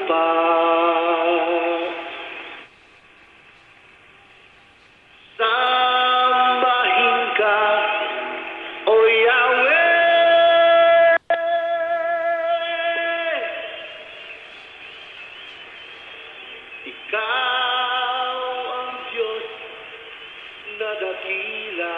lupa. Sambahin ka, O Yahweh. Ikaw ang Diyos na dakila.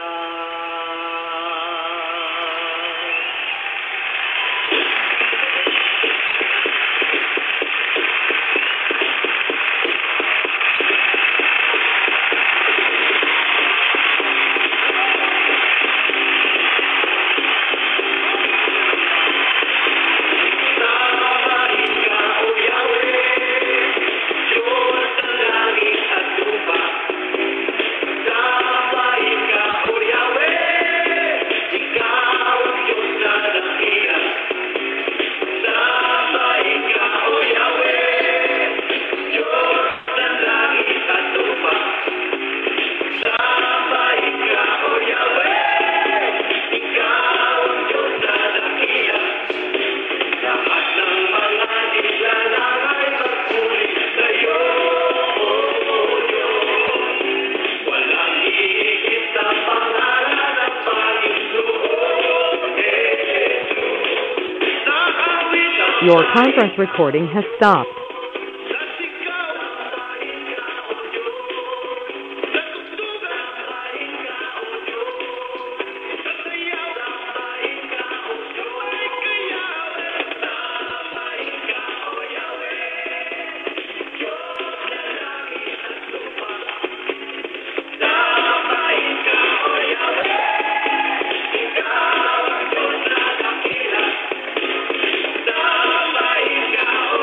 Your conference recording has stopped.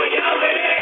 Yahweh.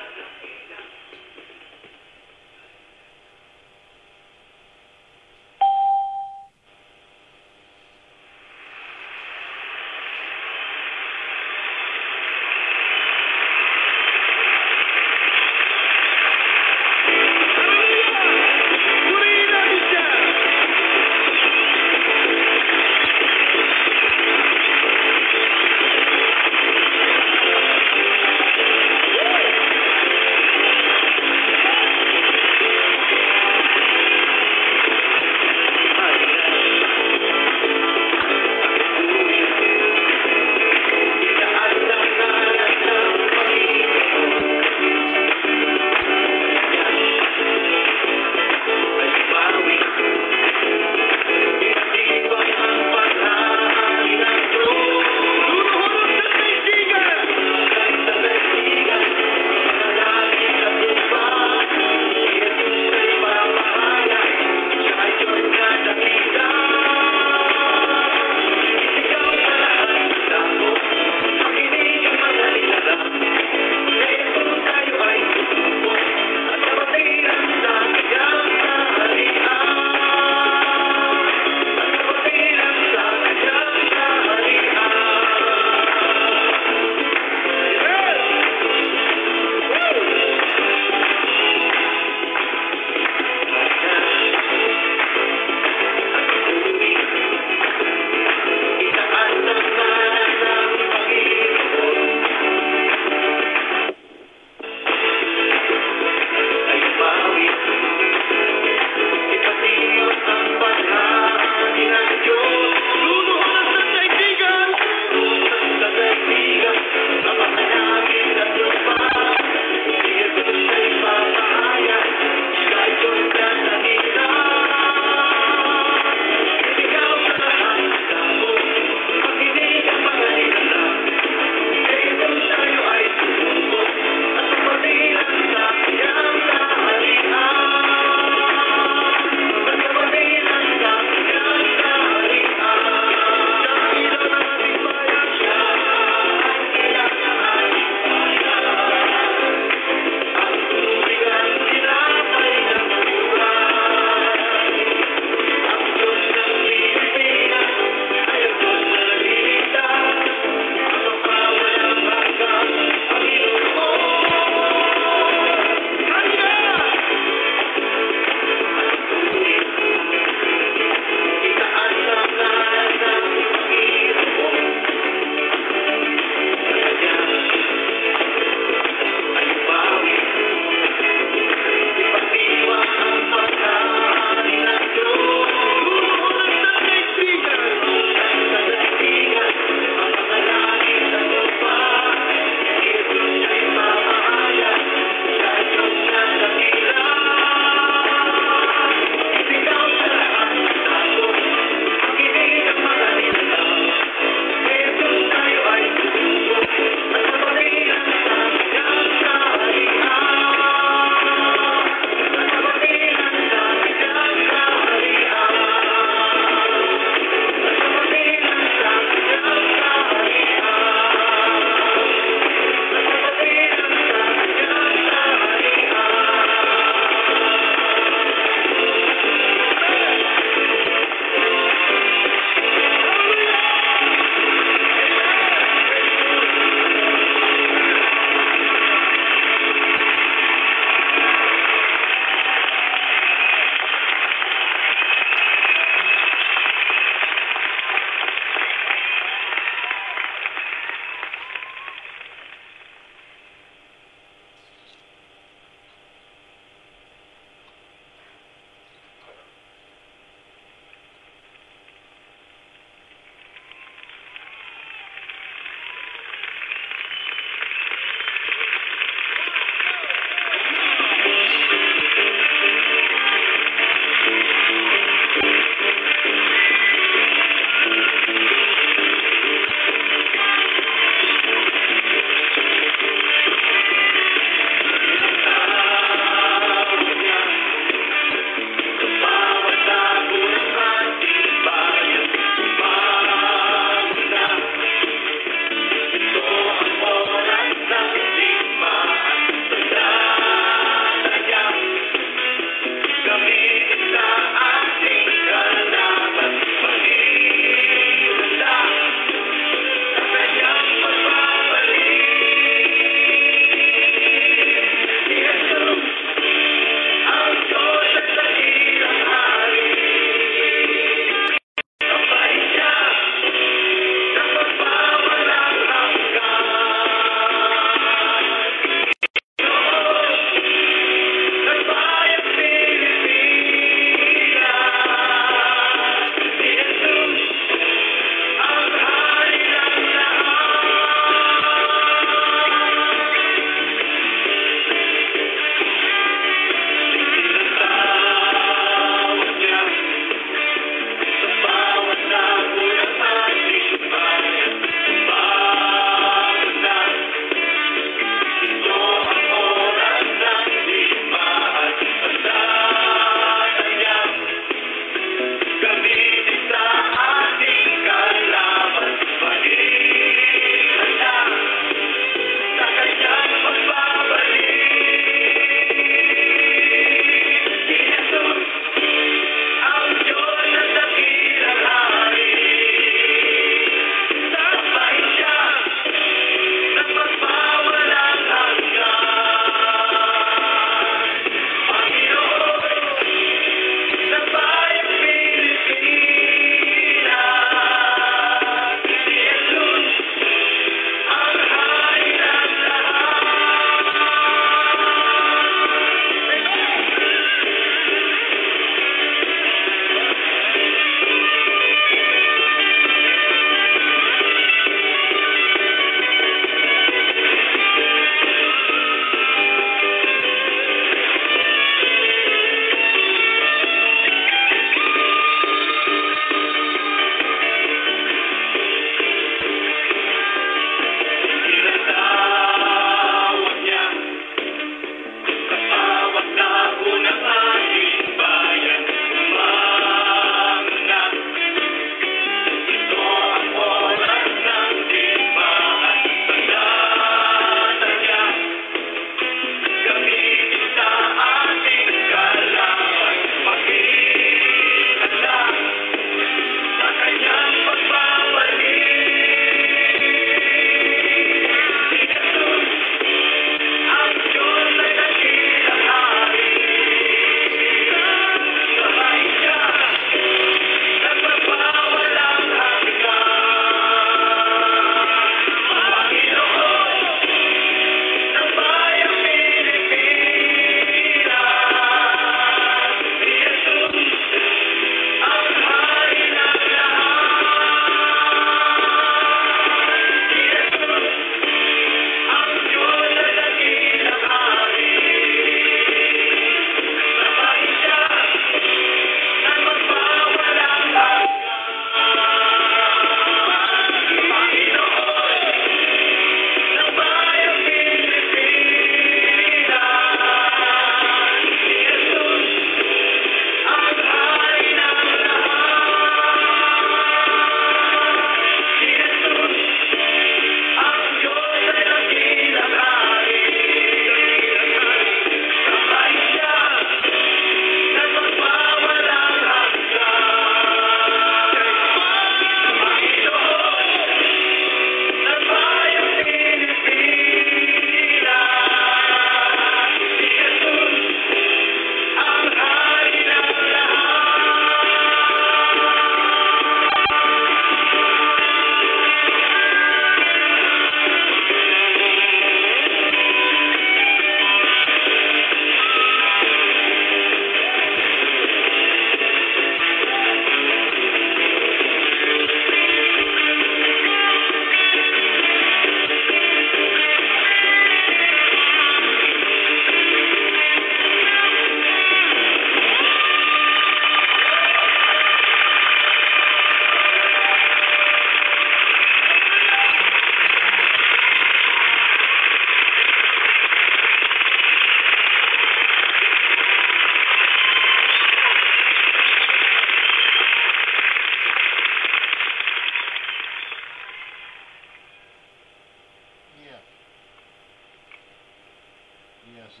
Ating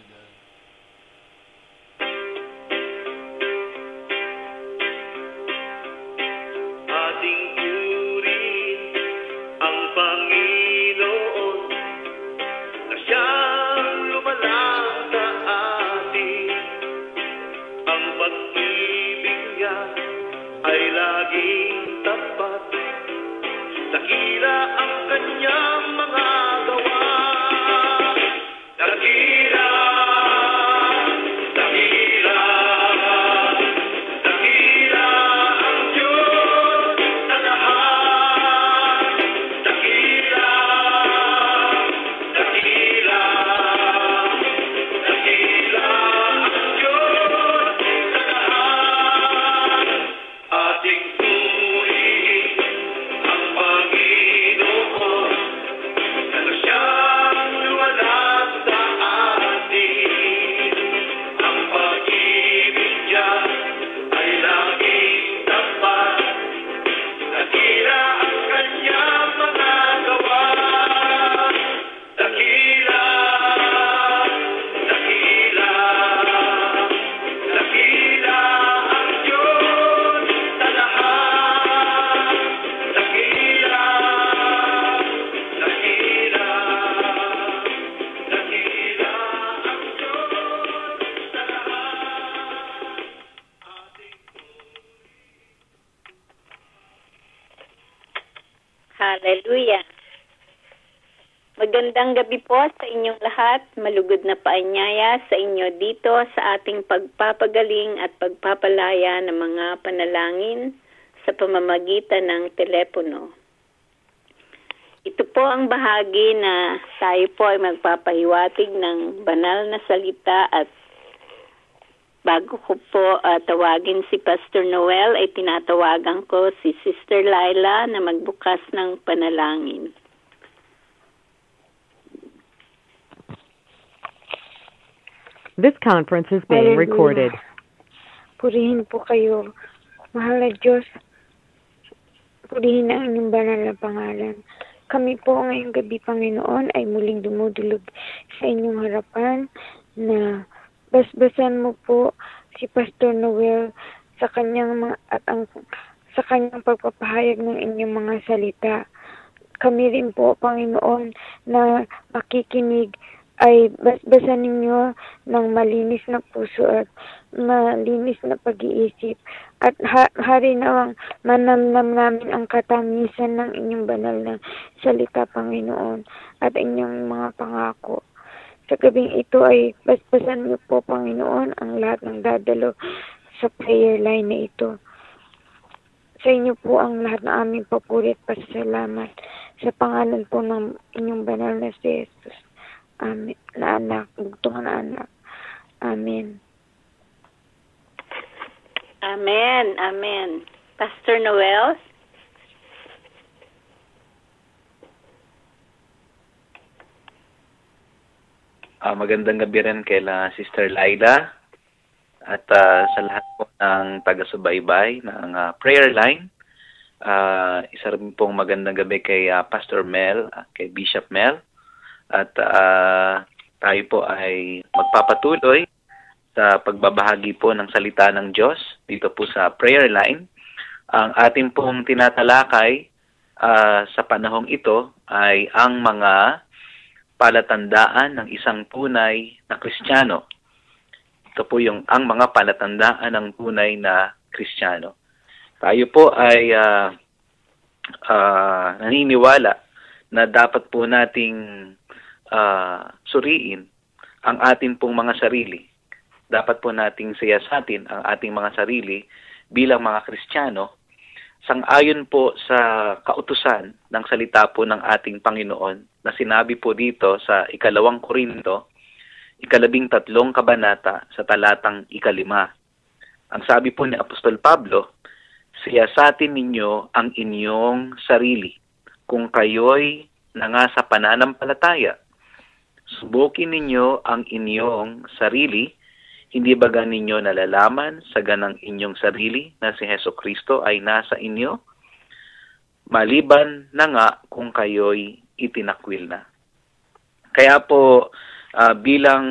purihin ang Panginoon na siyang lumalang sa atin. Ang pag-ibig niya ay laging tapat. Dakila ang kanyang mga gawa. Dakila, dakila, dakila ang Diyos sa lahat. Dakila, dakila, dakila ang Diyos sa lahat. Ating purihin ang Panginoon na siyang lumalang sa atin. Ang pag-ibig niya ay laging tapat. Dakila ang kanyang mga gawa. Dakila, dakila, dakila ang Diyos sa lahat. Dakila, dakila, dakila ang Diyos sa lahat. Hallelujah. Magandang gabi po sa inyong lahat. Malugod na paanyaya sa inyo dito sa ating pagpapagaling at pagpapalaya ng mga panalangin sa pamamagitan ng telepono. Ito po ang bahagi na tayo po ay magpapahiwatig ng banal na salita at bago ko po tawagin si Pastor Noel, ay tinatawagan ko si Sister Laila na magbukas ng panalangin. This conference is being Hallelujah. recorded. Purihin po kayo, mahal na Diyos. Purihin ang inyong banal na pangalan. Kami po ngayong gabi, Panginoon, ay muling dumudulog sa inyong harapan na basbasan mo po si Pastor Noel sa kanyang sa kanyang pagpapahayag ng inyong mga salita. Kami rin po, Panginoon, na makikinig ay basbasan ninyo ng malinis na puso at malinis na pag-iisip. At hari nawang manamnam namin ang katamisan ng inyong banal na salita, Panginoon, at inyong mga pangako. Sa gabing ito ay basbasan niyo po, Panginoon, ang lahat ng dadalo sa prayer line na ito. Sa inyo po ang lahat ng aming papuri at pasasalamat sa pangalan po ng inyong banal na si Jesus. Amen. Na anak, bugtong na anak. Amen. Amen. Amen. Pastor Noel? Magandang gabi rin kay Sister Laila at sa lahat po ng taga-subaybay ng prayer line. Isa rin pong magandang gabi kay Pastor Mel, kay Bishop Mel. At tayo po ay magpapatuloy sa pagbabahagi po ng salita ng Diyos dito po sa prayer line. Ang ating pong tinatalakay sa panahong ito ay ang mga palatandaan ng isang tunay na Kristiyano. Ito po ang mga palatandaan ng tunay na Kristiyano. Tayo po ay naniniwala na dapat po nating suriin ang ating pong mga sarili. Dapat po nating siyasatin ang ating mga sarili bilang mga Kristiyano sang-ayon po sa kautusan ng salita po ng ating Panginoon na sinabi po dito sa 2 Korinto, 13 kabanata sa talatang 5. Ang sabi po ni Apostol Pablo, siyasatin ninyo ang inyong sarili kung kayo'y nangasa pananampalataya. Subukin ninyo ang inyong sarili. Hindi ba ninyo nalalaman sa ganang inyong sarili na si Hesukristo ay nasa inyo? Maliban na nga kung kayo'y itinakwil na. Kaya po, bilang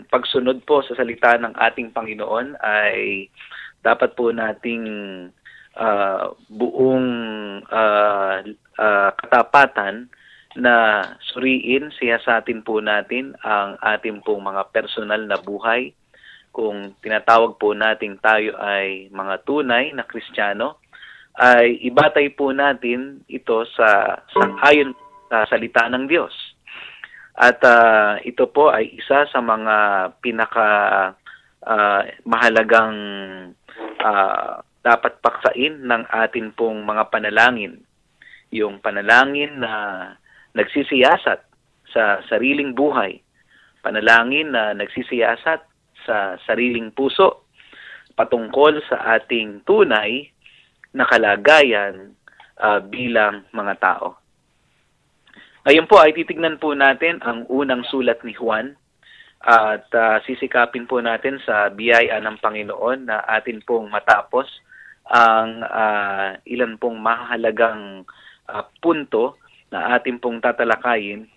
pagsunod po sa salita ng ating Panginoon ay dapat po nating buong katapatan na suriin, siyasatin po natin ang ating pong mga personal na buhay. Kung tinatawag po nating tayo ay mga tunay na Kristiyano, ay ibatay po natin ito ayon sa salita ng Diyos. At ito po ay isa sa mga mahalagang dapat paksain ng atin pong mga panalangin. Yung panalangin na nagsisiyasat sa sariling buhay, panalangin na nagsisiyasat sa sariling puso patungkol sa ating tunay na kalagayan bilang mga tao. Ngayon po ay titignan po natin ang unang sulat ni Juan at sisikapin po natin sa biyaya ng Panginoon na atin pong matapos ang ilan pong mahalagang punto na atin pong tatalakayin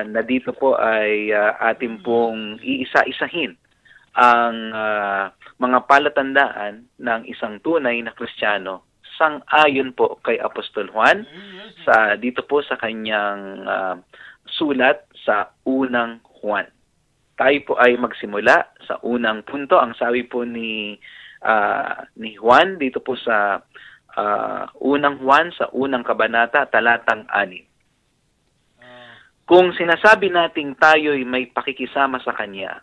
na dito po ay atin pong iisa-isahin ang mga palatandaan ng isang tunay na Kristiyano sang-ayon po kay Apostol Juan dito po sa kanyang sulat sa unang Juan. Tayo po ay magsimula sa unang punto. Ang sabi po ni Juan dito po sa unang Juan sa unang kabanata talatang 6. Kung sinasabi nating tayo'y may pakikisama sa Kanya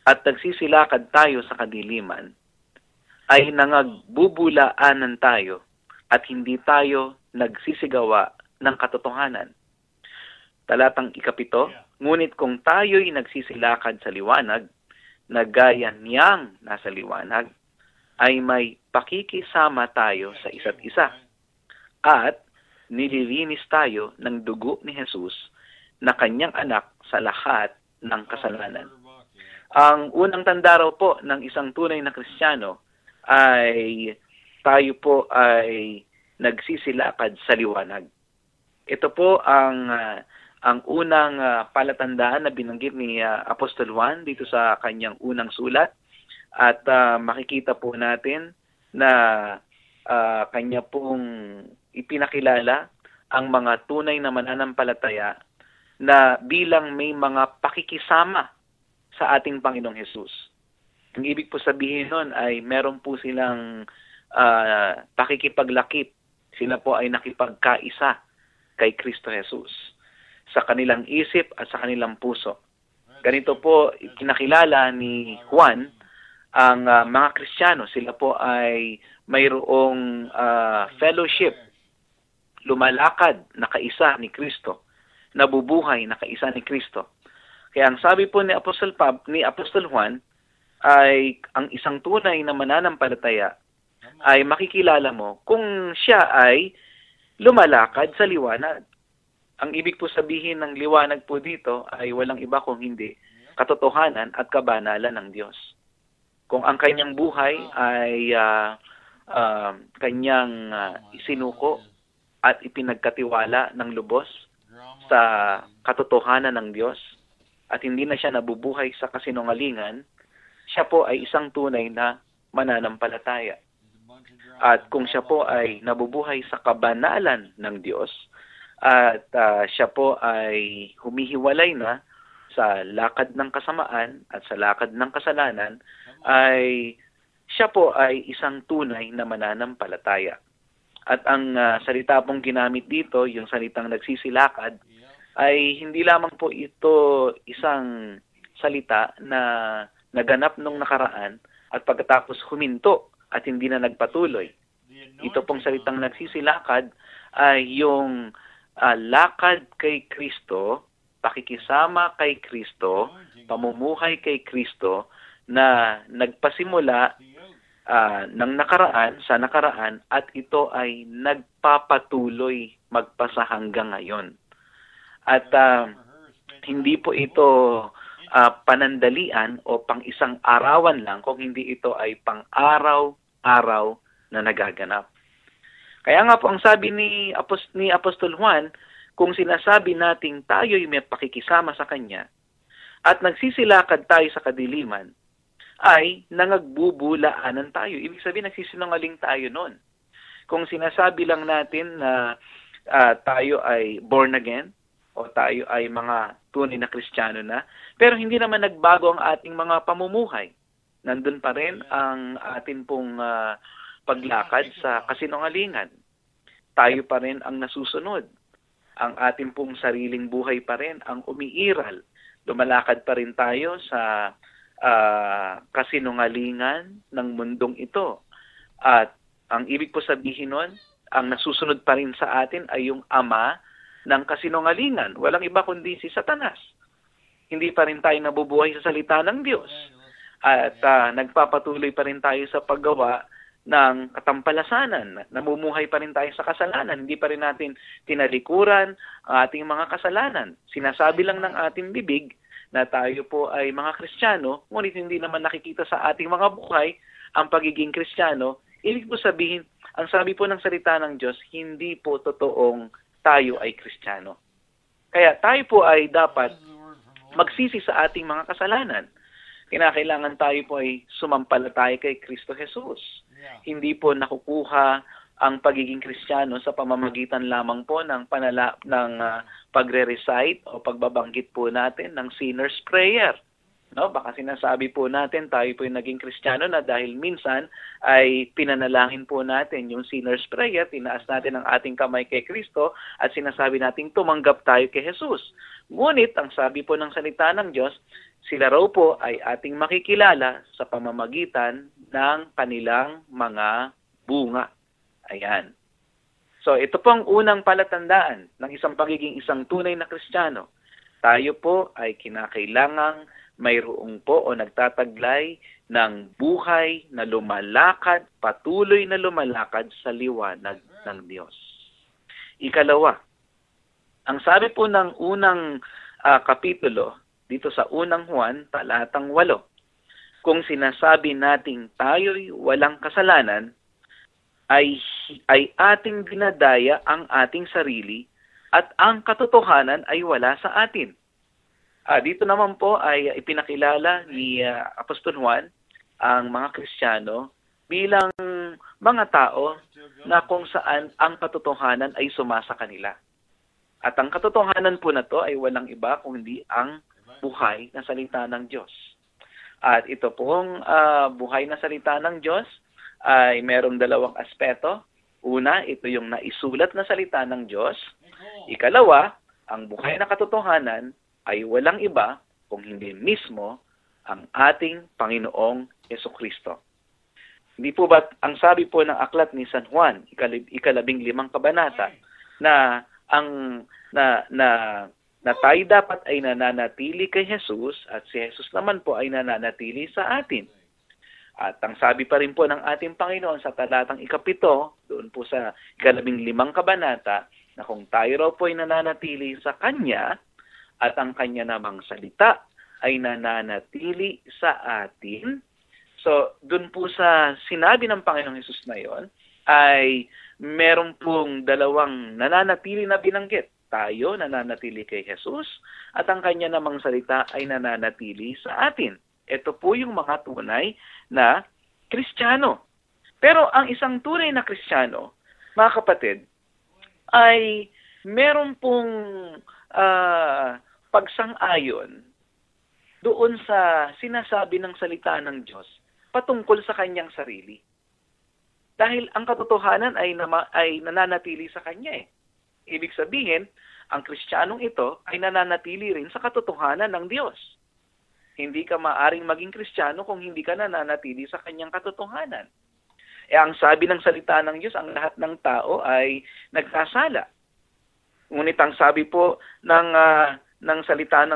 at nagsisilakad tayo sa kadiliman, ay nangagbubulaanan tayo at hindi tayo nagsisigawa ng katotohanan. Talatang 7, ngunit kung tayo'y nagsisilakad sa liwanag, na gaya niyang nasa liwanag, ay may pakikisama tayo sa isa't isa. At nililinis tayo ng dugo ni Jesus na kanyang anak sa lahat ng kasalanan. Ang unang tanda raw po ng isang tunay na Kristiyano ay tayo po ay nagsisilakad sa liwanag. Ito po ang unang palatandaan na binanggit ni Apostol Juan dito sa kanyang unang sulat. At makikita po natin na kanya pong ipinakilala ang mga tunay na mananampalataya na bilang may mga pakikisama sa ating Panginoong Hesus. Ang ibig po sabihin nun ay meron po silang pakikipaglakip. Sila po ay nakipagkaisa kay Kristo Jesus sa kanilang isip at sa kanilang puso. Ganito po kinakilala ni Juan ang mga Kristiyano. Sila po ay mayroong fellowship, lumalakad na kaisa ni Kristo, nabubuhay na kaisa ni Kristo. Kaya ang sabi po ni Apostol Juan ay ang isang tunay na mananampalataya ay makikilala mo kung siya ay lumalakad sa liwanag. Ang ibig po sabihin ng liwanag po dito ay walang iba kung hindi katotohanan at kabanalan ng Diyos. Kung ang kanyang buhay ay kanyang isinuko at ipinagkatiwala ng lubos sa katotohanan ng Diyos at hindi na siya nabubuhay sa kasinungalingan, siya po ay isang tunay na mananampalataya. At kung siya po ay nabubuhay sa kabanalan ng Diyos at siya po ay humihiwalay na sa lakad ng kasamaan at sa lakad ng kasalanan, ay siya po ay isang tunay na mananampalataya. At ang salita pong ginamit dito, yung salitang nagsisilakad, ay hindi lamang po ito isang salita na naganap nung nakaraan at pagkatapos huminto at hindi na nagpatuloy. Ito pong salitang nagsisilakad ay yung lakad kay Kristo, pakikisama kay Kristo, pamumuhay kay Kristo na nagpasimula ng nakaraan sa nakaraan at ito ay nagpapatuloy magpasa hanggang ngayon. At hindi po ito panandalian o pang isang arawan lang, kung hindi ito ay pang araw-araw na nagaganap. Kaya nga po ang sabi ni Apostol Juan, kung sinasabi nating tayo'y may pakikisama sa Kanya at nagsisilakad tayo sa kadiliman, ay nangagbubulaanan tayo. Ibig sabihin, nagsisinungaling tayo noon. Kung sinasabi lang natin na tayo ay born again, o tayo ay mga tunay na Kristiyano na, pero hindi naman nagbago ang ating mga pamumuhay. Nandun pa rin ang atin pong paglakad sa kasinungalingan. Tayo pa rin ang nasusunod. Ang ating pong sariling buhay pa rin ang umiiral. Lumalakad pa rin tayo sa kasinungalingan ng mundong ito. At ang ibig po sabihin nun, ang nasusunod pa rin sa atin ay yung ama ng kasinungalingan. Walang iba kundi si Satanas. Hindi pa rin tayo nabubuhay sa salita ng Diyos. At nagpapatuloy pa rin tayo sa paggawa ng katampalasanan. Namumuhay pa rin tayo sa kasalanan. Hindi pa rin natin tinalikuran ang ating mga kasalanan. Sinasabi lang ng ating bibig na tayo po ay mga Kristiyano, ngunit hindi naman nakikita sa ating mga buhay ang pagiging Kristiyano. Ibig po sabihin, ang sabi po ng salita ng Diyos, hindi po totoong tayo ay Kristiyano. Kaya tayo po ay dapat magsisi sa ating mga kasalanan. Kinakailangan tayo po ay sumampalataya kay Kristo Jesus. Hindi po nakukuha ang pagiging Kristiyano sa pamamagitan lamang po ng pagre-recite o pagbabanggit po natin ng sinner's prayer. No, baka sinasabi po natin tayo po yung naging Kristiyano na dahil minsan ay pinanalangin po natin yung sinner's prayer, tinaas natin ang ating kamay kay Kristo at sinasabi natin tumanggap tayo kay Jesus. Ngunit ang sabi po ng salita ng Diyos, sila raw po ay ating makikilala sa pamamagitan ng kanilang mga bunga. Ayan. So ito po ang unang palatandaan ng isang pagiging isang tunay na Kristiyano. Tayo po ay kinakailangang mayroong po o nagtataglay ng buhay na lumalakad, patuloy na lumalakad sa liwanag ng Diyos. Ikalawa, ang sabi po ng unang kapitulo, dito sa unang Juan, talatang 8, kung sinasabi nating tayo'y walang kasalanan, ay ating dinadaya ang ating sarili at ang katotohanan ay wala sa atin. Dito naman po ay ipinakilala ni Apostol Juan ang mga Kristiyano bilang mga tao na kung saan ang katotohanan ay sumasa kanila. At ang katotohanan po na to ay walang iba kundi ang buhay na salita ng Diyos. At ito pong buhay na salita ng Diyos ay merong dalawang aspeto. Una, ito yung naisulat na salita ng Diyos. Ikalawa, ang buhay na katotohanan ay walang iba kung hindi mismo ang ating Panginoong Jesucristo. Hindi po ba ang sabi po ng aklat ni San Juan, 15 kabanata, na tayo dapat ay nananatili kay Jesus at si Jesus naman po ay nananatili sa atin. At ang sabi pa rin po ng ating Panginoon sa talatang 7, doon po sa 15 kabanata, na kung tayo raw po ay nananatili sa Kanya at ang Kanya namang salita ay nananatili sa atin. So, doon po sa sinabi ng Panginoong Hesus na yon, ay meron pong dalawang nananatili na binanggit. Tayo nananatili kay Jesus at ang Kanya namang salita ay nananatili sa atin. Ito po yung mga tunay na Kristiyano. Pero ang isang tunay na Kristiyano, mga kapatid, ay meron pong pagsang-ayon doon sa sinasabi ng salita ng Diyos patungkol sa kanyang sarili. Dahil ang katotohanan ay nananatili sa kanya eh. Ibig sabihin, ang Kristiyanong ito ay nananatili rin sa katotohanan ng Diyos. Hindi ka maaring maging Kristiyano kung hindi ka nananatili sa kanyang katotohanan. Ang sabi ng salita ng Diyos, ang lahat ng tao ay nagkasala. Ngunit ang sabi po ng salita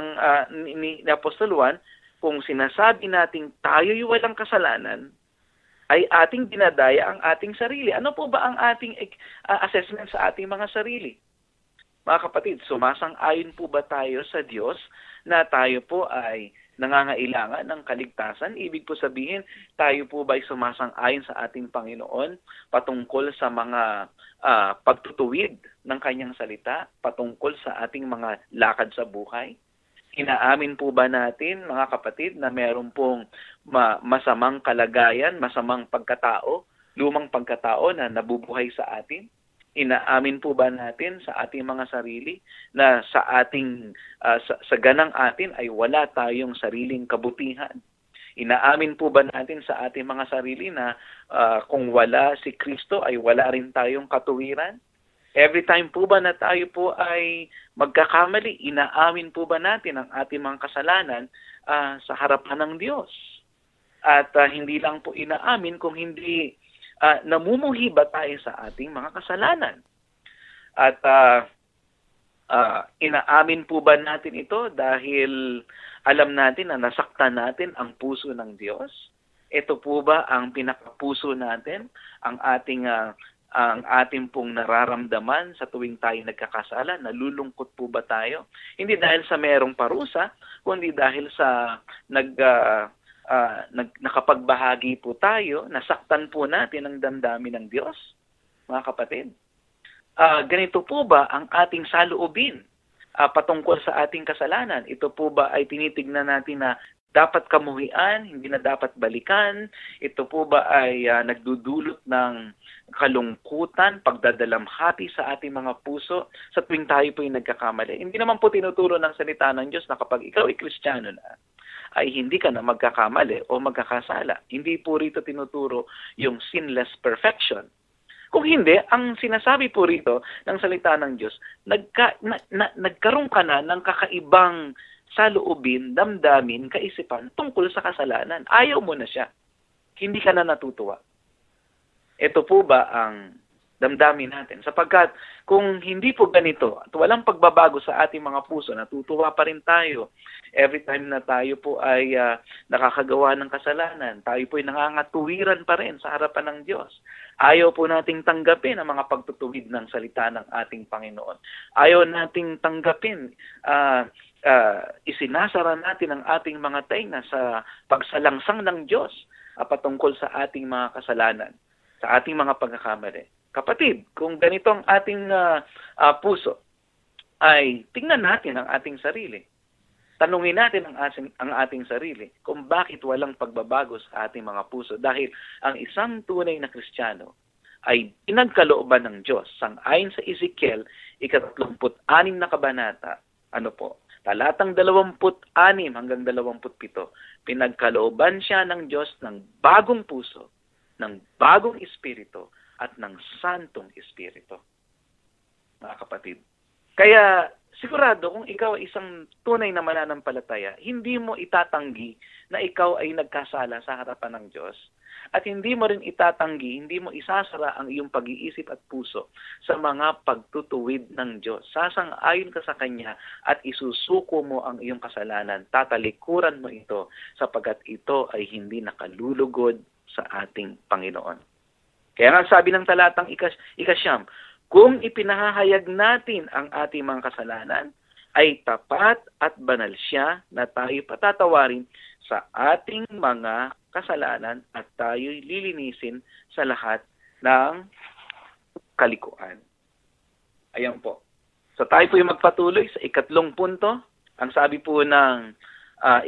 ni Apostol Juan, kung sinasabi nating tayo'y walang kasalanan, ay ating dinadaya ang ating sarili. Ano po ba ang ating assessment sa ating mga sarili? Mga kapatid, sumasang-ayon po ba tayo sa Diyos na tayo po ay nangangailangan ng kaligtasan? Ibig po sabihin, tayo po ba ay sumasang-ayon sa ating Panginoon patungkol sa mga pagtutuwid ng Kanyang salita, patungkol sa ating mga lakad sa buhay? Inaamin po ba natin, mga kapatid, na meron pong masamang kalagayan, masamang pagkatao, lumang pagkatao na nabubuhay sa atin? Inaamin po ba natin sa ating mga sarili na sa ating sa ganang atin ay wala tayong sariling kabutihan? Inaamin po ba natin sa ating mga sarili na kung wala si Kristo ay wala rin tayong katuwiran? Every time po ba na tayo po ay magkakamali, inaamin po ba natin ang ating mga kasalanan sa harapan ng Diyos? At hindi lang po inaamin kung hindi namumuhi ba tayo sa ating mga kasalanan? At inaamin po ba natin ito dahil alam natin na nasaktan natin ang puso ng Diyos? Ito po ba ang pinakapuso natin, ang ating pong nararamdaman sa tuwing tayo nagkakasala? Nalulungkot po ba tayo? Hindi dahil sa merong parusa, kundi dahil sa nakapagbahagi po tayo, nasaktan po natin ang damdamin ng Diyos, mga kapatid. Ganito po ba ang ating saloobin patungkol sa ating kasalanan? Ito po ba ay tinitignan natin na dapat kamuhian, hindi na dapat balikan? Ito po ba ay nagdudulot ng kalungkutan, pagdadalamhati sa ating mga puso sa tuwing tayo po ay nagkakamali? Hindi naman po tinuturo ng salita ng Diyos na kapag ikaw ay Kristiyano na, ay hindi ka na magkakamali o magkakasala. Hindi po rito tinuturo yung sinless perfection. Kung hindi, ang sinasabi po rito ng salita ng Diyos, nagkaroon ka na ng kakaibang saloobin, damdamin, kaisipan tungkol sa kasalanan. Ayaw mo na siya. Hindi ka na natutuwa. Ito po ba ang damdamin natin? Sapagkat kung hindi po ganito at walang pagbabago sa ating mga puso, natutuwa pa rin tayo. Every time na tayo po ay nakakagawa ng kasalanan, tayo po ay nangangatuwiran pa rin sa harapan ng Diyos. Ayaw po nating tanggapin ang mga pagtutuwid ng salita ng ating Panginoon. Ayaw nating tanggapin, isinasara natin ang ating mga tainga sa pagsalangsang ng Diyos patungkol sa ating mga kasalanan, sa ating mga pagkakamali. Kapatid, kung ganito ang ating puso, ay tingnan natin ang ating sarili. Tanungin natin ang ating sarili kung bakit walang pagbabago sa ating mga puso. Dahil ang isang tunay na Kristiyano ay pinagkalooban ng Diyos. Sang-ayon sa Ezekiel, 36 na kabanata, talatang 26 hanggang 27, pinagkalooban siya ng Diyos ng bagong puso, ng bagong espiritu, at ng santong espiritu. Mga kapatid. Kaya sigurado kung ikaw ay isang tunay na mananampalataya, hindi mo itatanggi na ikaw ay nagkasala sa harapan ng Diyos. At hindi mo rin itatanggi, hindi mo isasara ang iyong pag-iisip at puso sa mga pagtutuwid ng Diyos. Sasang-ayon ka sa Kanya at isusuko mo ang iyong kasalanan. Tatalikuran mo ito sapagkat ito ay hindi nakalulugod sa ating Panginoon. Kaya nga sabi ng talatang 9, kung ipinahahayag natin ang ating mga kasalanan, ay tapat at banal siya na tayo patatawarin sa ating mga kasalanan at tayo'y lilinisin sa lahat ng kalikuan. Ayan po. So tayo po yung magpatuloy sa 3 punto. Ang sabi po ng 2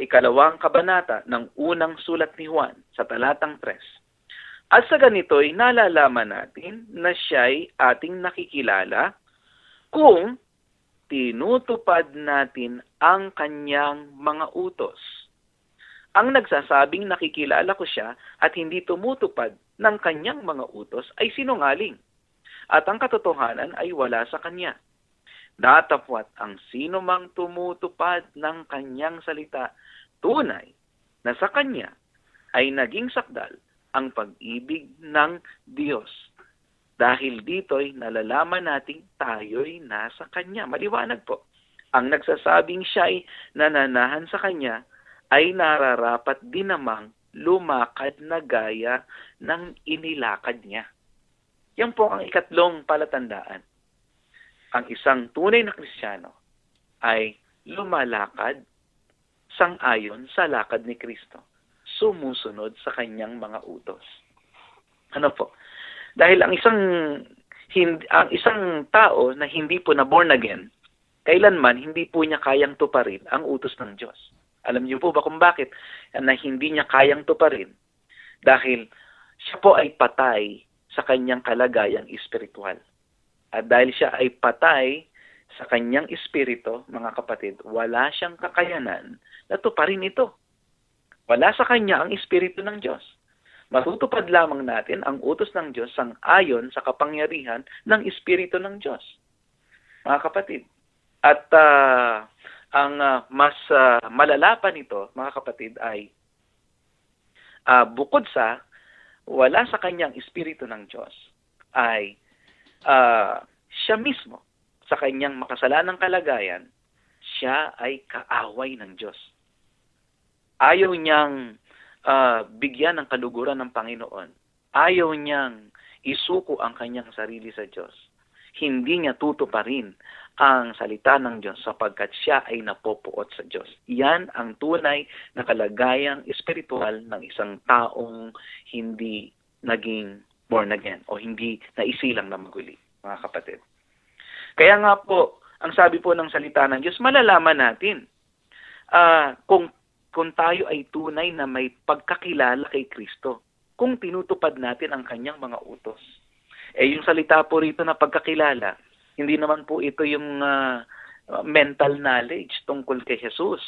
kabanata ng unang sulat ni Juan sa talatang 3. At sa ganito'y nalalaman natin na siya'y ating nakikilala kung tinutupad natin ang kanyang mga utos. Ang nagsasabing nakikilala ko siya at hindi tumutupad ng kanyang mga utos ay sinungaling, at ang katotohanan ay wala sa kanya. Datapwat ang sino mang tumutupad ng kanyang salita, tunay na sa kanya ay naging sakdal ang pag-ibig ng Diyos. Dahil dito'y nalalaman nating tayo'y nasa Kanya. Maliwanag po. Ang nagsasabing siya'y nananahan sa Kanya ay nararapat din namang lumakad na gaya ng inilakad niya. Yan po ang 3 palatandaan. Ang isang tunay na Kristiyano ay lumalakad sang-ayon sa lakad ni Kristo, sumusunod sa kanyang mga utos. Dahil ang isang tao na hindi po na born again, kailanman hindi po niya kayang tuparin ang utos ng Diyos. Alam niyo po ba kung bakit na hindi niya kayang tuparin? Dahil siya po ay patay sa kanyang kalagayang espiritual. At dahil siya ay patay sa kanyang espiritu, mga kapatid, wala siyang kakayanan na tuparin ito. Wala sa kanya ang espiritu ng Diyos. Matutupad lamang natin ang utos ng Diyos sang-ayon sa kapangyarihan ng espiritu ng Diyos. Mga kapatid, at ang mas malala pa nito, mga kapatid, ay bukod sa wala sa kanyang espiritu ng Diyos, ay siya mismo sa kanyang makasalanang kalagayan, siya ay kaaway ng Diyos. Ayaw niyang bigyan ng kaluguran ng Panginoon. Ayaw niyang isuko ang kanyang sarili sa Diyos. Hindi niya tutuparin ang salita ng Diyos sapagkat siya ay napopuot sa Diyos. Yan ang tunay na kalagayang espiritual ng isang taong hindi naging born again o hindi naisilang na maguli, mga kapatid. Kaya nga po, ang sabi po ng salita ng Diyos, malalaman natin kung tayo ay tunay na may pagkakilala kay Kristo, kung tinutupad natin ang kanyang mga utos. Yung salita po rito na pagkakilala, hindi naman po ito yung mental knowledge tungkol kay Jesus.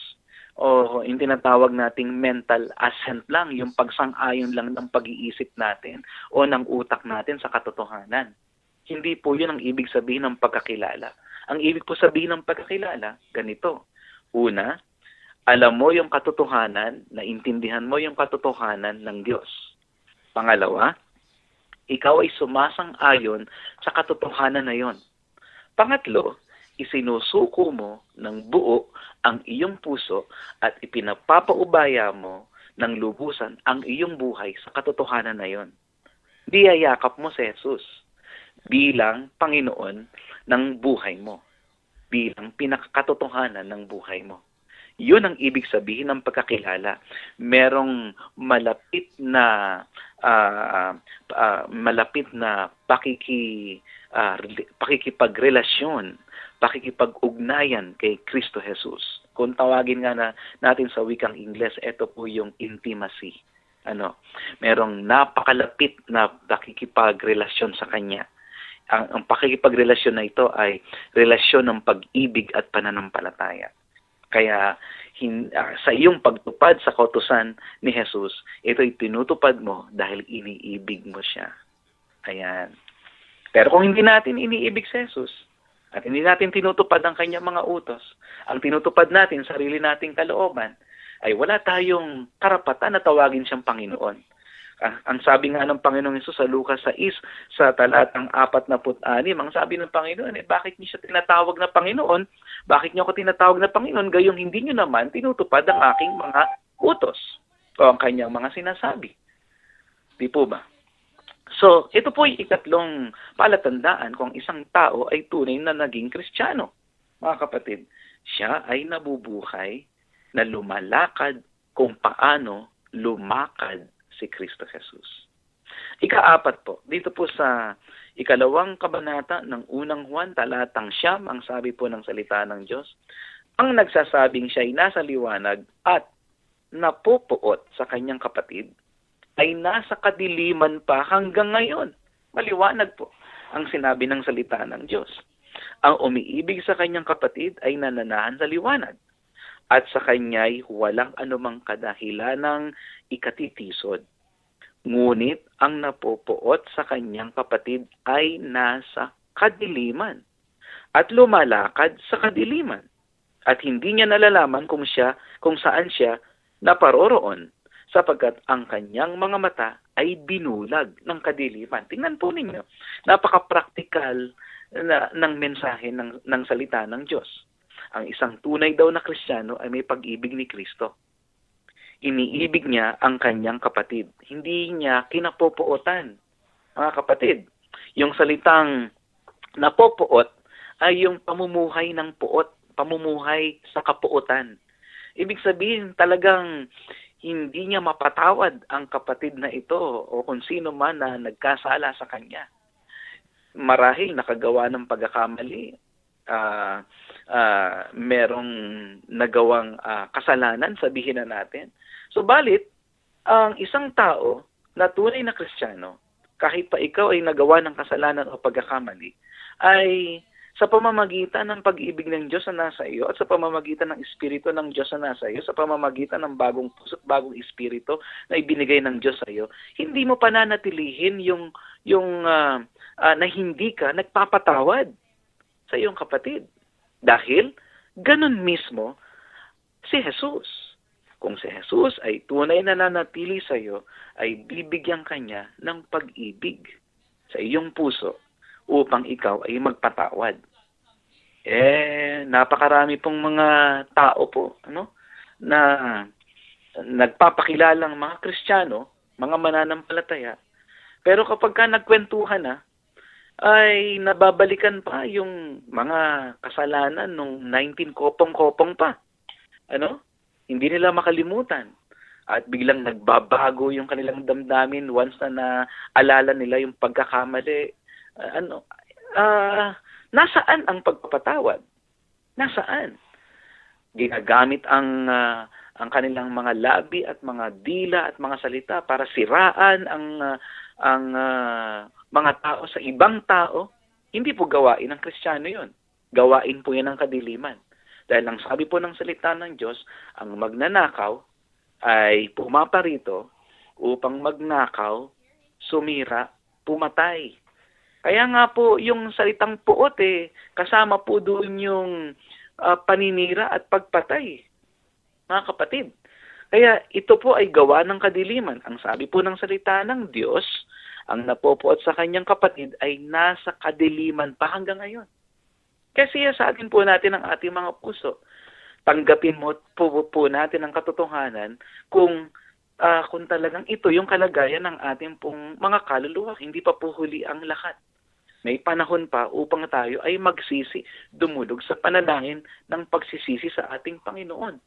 O yung tinatawag nating mental assent lang, yung pagsang-ayon lang ng pag-iisip natin o ng utak natin sa katotohanan. Hindi po yun ang ibig sabihin ng pagkakilala. Ang ibig po sabihin ng pagkakilala, ganito. Una, alam mo yung katotohanan, naintindihan mo yung katotohanan ng Diyos. Pangalawa, ikaw ay sumasang-ayon sa katotohanan na yon. Pangatlo, isinusuko mo ng buo ang iyong puso at ipinapapaubaya mo ng lubusan ang iyong buhay sa katotohanan na yon. Diyayakap mo si Jesus bilang Panginoon ng buhay mo, bilang pinakakatotohanan ng buhay mo. Yun ang ibig sabihin ng pagkakilala. Merong malapit na pakikipagrelasyon, pakikipag-ugnayan kay Kristo Jesus. Kung tawagin nga natin sa wikang Ingles, ito po yung intimacy. Merong napakalapit na pakikipagrelasyon sa Kanya. Ang pakikipagrelasyon na ito ay relasyon ng pag-ibig at pananampalataya. Kaya sa iyong pagtupad sa kautusan ni Jesus, ito'y tinutupad mo dahil iniibig mo siya. Ayan. Pero kung hindi natin iniibig si Jesus, at hindi natin tinutupad ang kanyang mga utos, ang tinutupad natin, sarili nating kalooban, ay wala tayong karapatan na tawagin siyang Panginoon. Ang sabi nga ng Panginoong Hesus sa Lucas 6, sa talatang 46, ang sabi ng Panginoon, bakit niyo siya tinatawag na Panginoon? Bakit niyo ako tinatawag na Panginoon? Gayong hindi niyo naman tinutupad ang aking mga utos o ang kanyang mga sinasabi. Di po ba? So, ito po yung ikatlong palatandaan kung isang tao ay tunay na naging Kristiyano. Mga kapatid, siya ay nabubuhay na lumalakad kung paano lumakad si Kristo Jesus. Ika-4 po, dito po sa 2 kabanata ng unang Juan, talatang 9, ang sabi po ng salita ng Diyos, ang nagsasabing siya ay nasa liwanag at napupuot sa kanyang kapatid, ay nasa kadiliman pa hanggang ngayon. Maliwanag po ang sinabi ng salita ng Diyos. Ang umiibig sa kanyang kapatid ay nananahan sa liwanag, at sa kanya'y walang anumang kadahilanang ikatitisod. Ngunit ang napupuot sa kanyang kapatid ay nasa kadiliman at lumalakad sa kadiliman, at hindi niya nalalaman kung saan siya naparoroon, sapagkat ang kanyang mga mata ay binulag ng kadiliman. Tingnan po ninyo, napaka-practical ng mensahe ng salita ng Diyos. Ang isang tunay daw na Kristiyano ay may pag-ibig ni Kristo. Iniibig niya ang kanyang kapatid. Hindi niya kinapopuotan. Mga kapatid, yung salitang napopuot ay yung pamumuhay ng puot, pamumuhay sa kapuotan. Ibig sabihin talagang hindi niya mapatawad ang kapatid na ito o kung sino man na nagkasala sa kanya. Marahil nakagawa ng pagkakamali, merong nagawang kasalanan, sabihin na natin. Subalit, ang isang tao na tunay na Kristiyano, kahit pa ikaw ay nagawa ng kasalanan o pagkakamali, ay sa pamamagitan ng pag-ibig ng Diyos na nasa iyo at sa pamamagitan ng Espiritu ng Diyos na nasa iyo, sa pamamagitan ng bagong puso at bagong Espiritu na ibinigay ng Diyos sa iyo, hindi mo pananatilihin yung na hindi ka nagpapatawad sa iyong kapatid. Dahil ganun mismo si Jesus. Kung si Jesus ay tunay na nanatili sa iyo, ay bibigyan kanya ng pag-ibig sa iyong puso upang ikaw ay magpatawad. Napakarami pong mga tao po, na nagpapakilalang mga Kristiyano, mga mananampalataya, pero kapag ka nagkwentuhan na, ay nababalikan pa yung mga kasalanan nung 19 kopong-kopong pa. Hindi nila makalimutan. At biglang nagbabago yung kanilang damdamin once na naalala nila yung pagkakamali. Nasaan ang pagpapatawad? Nasaan? Ginagamit ang kanilang mga labi at mga dila at mga salita para siraan ang mga tao sa ibang tao. Hindi po gawain ng Kristiyano yun. Gawain po yan ng kadiliman. Dahil ang sabi po ng salita ng Diyos, ang magnanakaw ay pumaparito upang magnakaw, sumira, pumatay. Kaya nga po yung salitang puot kasama po doon yung paninira at pagpatay. Mga kapatid. Kaya ito po ay gawa ng kadiliman. Ang sabi po ng salita ng Diyos, ang napopuot sa kanyang kapatid ay nasa kadiliman pa hanggang ngayon. Kasi sa atin po natin ang ating mga puso. Tanggapin mo po natin ang katotohanan kung talagang ito yung kalagayan ng ating pong mga kaluluwa. Hindi pa po huli ang lahat. May panahon pa upang tayo ay magsisi, dumulog sa panalangin ng pagsisisi sa ating Panginoon.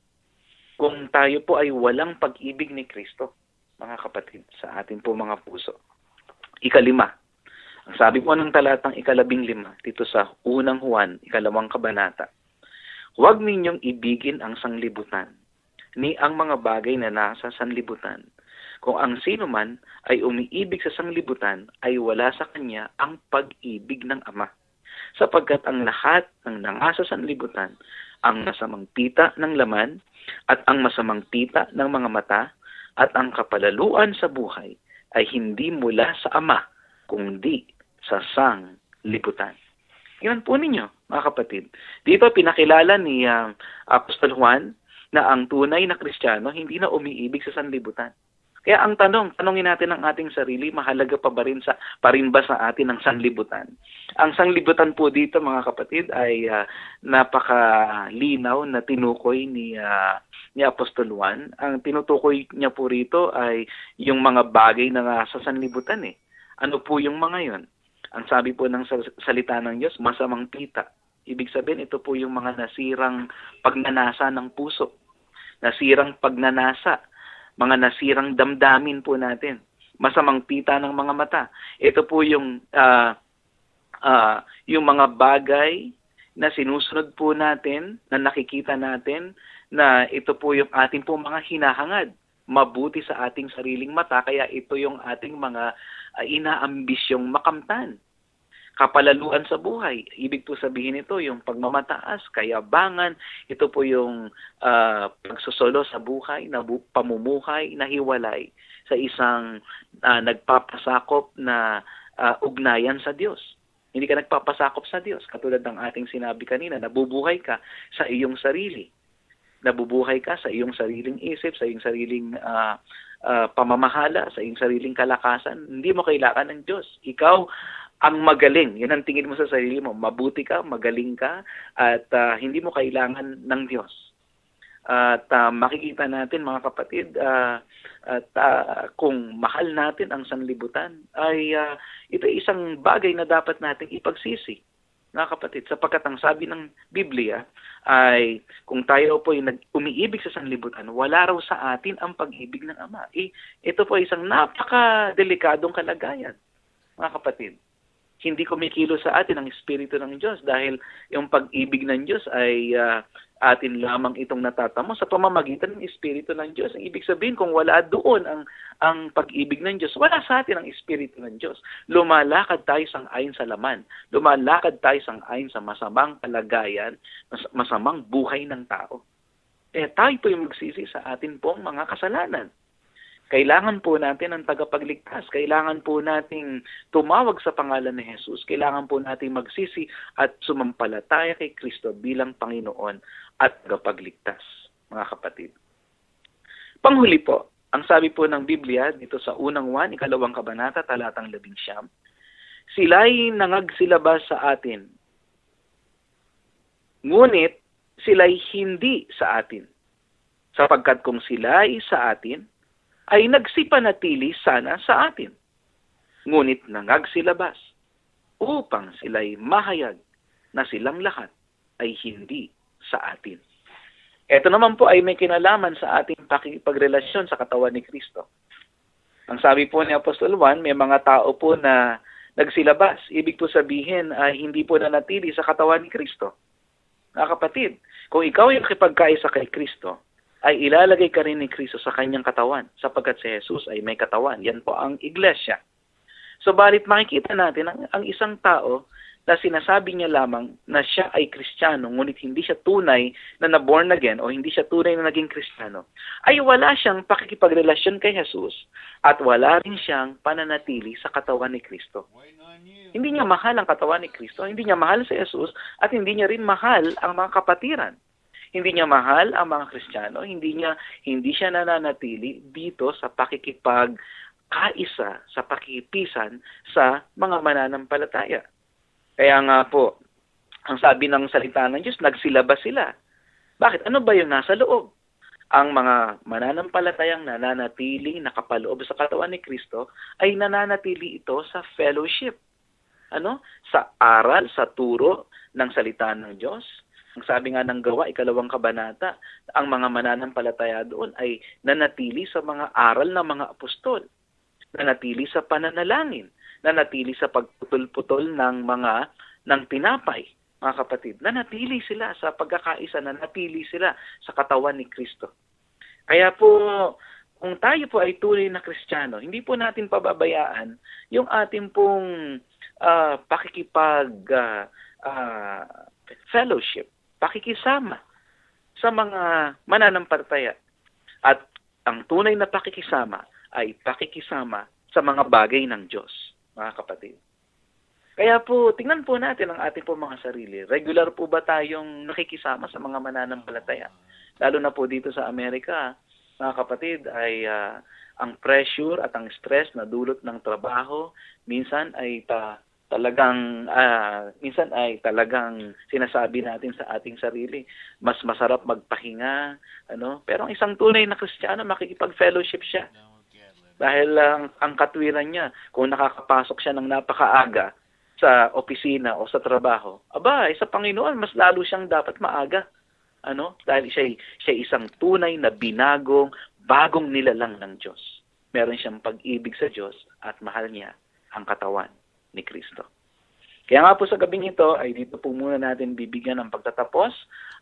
Kung tayo po ay walang pag-ibig ni Kristo, mga kapatid, sa ating po mga puso. 5. Ang sabi po ng talatang 15 dito sa unang Juan, 2 kabanata, huwag ninyong ibigin ang sanglibutan, ni ang mga bagay na nasa sanlibutan. Kung ang sino man ay umiibig sa sanglibutan, ay wala sa kanya ang pag-ibig ng Ama. Sapagkat ang lahat ng nangasa sanlibutan, ang masamang pita ng laman, at ang masamang pita ng mga mata, at ang kapalaluan sa buhay, ay hindi mula sa Ama, kundi sa sanglibutan. Yan po ninyo, mga kapatid. Dito pinakilala ni Apostol Juan na ang tunay na Kristiyano hindi na umiibig sa sanlibutan. Kaya ang tanongin natin ang ating sarili, mahalaga pa rin ba sa atin ang sanlibutan? Ang sanlibutan po dito, mga kapatid, ay napakalinaw na tinukoy ni Apostol Juan. Ang tinutukoy niya po rito ay yung mga bagay na nasa sanlibutan. Ano po yung mga yon? Ang sabi po ng salita ng Diyos, masamang pita. Ibig sabihin, ito po yung mga nasirang pagnanasa ng puso. Nasirang pagnanasa. Mga nasirang damdamin po natin. Masamang pita ng mga mata. Ito po yung mga bagay na sinusunod po natin, na nakikita natin, na ito po yung ating po mga hinahangad. Mabuti sa ating sariling mata, kaya ito yung ating mga inaambisyong makamtan. Kapalaluan sa buhay. Ibig po sabihin ito, yung pagmamataas, kayabangan, ito po yung pagsusolo sa buhay, na pamumuhay, na hiwalay sa isang nagpapasakop na ugnayan sa Diyos. Hindi ka nagpapasakop sa Diyos. Katulad ng ating sinabi kanina, nabubuhay ka sa iyong sarili. Nabubuhay ka sa iyong sariling isip, sa iyong sariling pamamahala, sa iyong sariling kalakasan. Hindi mo kailangan ng Diyos. Ikaw ang magaling. Yan ang tingin mo sa sarili mo. Mabuti ka, magaling ka, at hindi mo kailangan ng Diyos. At makikita natin, mga kapatid, kung mahal natin ang sanlibutan, ay ito isang bagay na dapat nating ipagsisi, mga kapatid. Sapagkat ang sabi ng Biblia ay kung tayo po ay umiibig sa sanlibutan, wala raw sa atin ang pag-ibig ng Ama. Ito po isang napaka-delikadong kalagayan, mga kapatid. hindi kumikilo sa atin ang Espiritu ng Diyos dahil yung pag-ibig ng Diyos ay atin lamang itong natatamo sa pamamagitan ng Espiritu ng Diyos. Ang ibig sabihin, kung wala doon ang pag-ibig ng Diyos, wala sa atin ang Espiritu ng Diyos. Lumalakad tayo sang-ayon sa laman. Lumalakad tayo sang-ayon sa masamang kalagayan, masamang buhay ng tao. Kaya tayo po yung magsisi sa atin pong mga kasalanan. Kailangan po natin ang tagapagligtas. Kailangan po nating tumawag sa pangalan ni Jesus. Kailangan po nating magsisi at sumampalataya kay Kristo bilang Panginoon at tagapagligtas, mga kapatid. Panghuli po, ang sabi po ng Biblia dito sa unang 1, ikalawang kabanata, talatang 11, sila'y nangagsilabas sa atin, ngunit sila'y hindi sa atin, sapagkat kung sila'y sa atin, ay nagsipanatili sana sa atin. Ngunit nangagsilabas upang sila'y mahayag na silang lahat ay hindi sa atin. Ito naman po ay may kinalaman sa ating pakipagrelasyon sa katawan ni Kristo. Ang sabi po ni Apostol Juan, may mga tao po na nagsilabas. Ibig po sabihin ay hindi po nanatili sa katawan ni Kristo. Mga kapatid, kung ikaw yung kipagkaisa kay Kristo, ay ilalagay ka rin ni Kristo sa kanyang katawan sapagkat si Jesus ay may katawan. Yan po ang iglesia. So, balit makikita natin ang isang tao na sinasabi niya lamang na siya ay Kristiyano, ngunit hindi siya tunay na na-born again o hindi siya tunay na naging Kristiyano, ay wala siyang pakikipagrelasyon kay Jesus at wala rin siyang pananatili sa katawan ni Kristo. Hindi niya mahal ang katawan ni Kristo, hindi niya mahal si Jesus, at hindi niya rin mahal ang mga kapatiran. Hindi niya mahal ang mga Kristiyano, hindi siya nananatili dito sa pakikipagkaisa, sa pakikipisan sa mga mananampalataya. Kaya nga po, ang sabi ng salita ng Diyos, nagsilabas sila. Bakit? Ano ba yung nasa loob? Ang mga mananampalatayang nananatili, nakapaloob sa katawan ni Kristo, ay nananatili ito sa fellowship. Sa aral, sa turo ng salita ng Diyos. Ang sabi nga ng Gawa, ikalawang kabanata, ang mga mananampalataya doon ay nanatili sa mga aral ng mga apostol, nanatili sa pananalangin, nanatili sa pagputol-putol ng tinapay, mga kapatid. Nanatili sila sa pagkakaisa, nanatili sila sa katawan ni Kristo. Kaya po, kung tayo po ay tunay na Kristiyano, hindi po natin pababayaan yung ating pong fellowship, pakikisama sa mga mananampalataya. At ang tunay na pakikisama ay pakikisama sa mga bagay ng Diyos, mga kapatid. Kaya po, tingnan po natin ang ating po mga sarili. Regular po ba tayong nakikisama sa mga mananampalataya? Lalo na po dito sa Amerika, mga kapatid, ay ang pressure at ang stress na dulot ng trabaho, minsan ay talagang sinasabi natin sa ating sarili, mas masarap magpahinga, pero ang isang tunay na Kristiyano, makikipag-fellowship siya. Dahil ang katwiran niya, kung nakakapasok siya ng napakaaga sa opisina o sa trabaho, sa Panginoon, mas lalo siyang dapat maaga. Dahil siya isang tunay na bagong nilalang ng Diyos. Meron siyang pag-ibig sa Diyos at mahal niya ang katawan ni Kristo. Kaya nga po sa gabing ito ay dito po muna natin bibigyan ng pagtatapos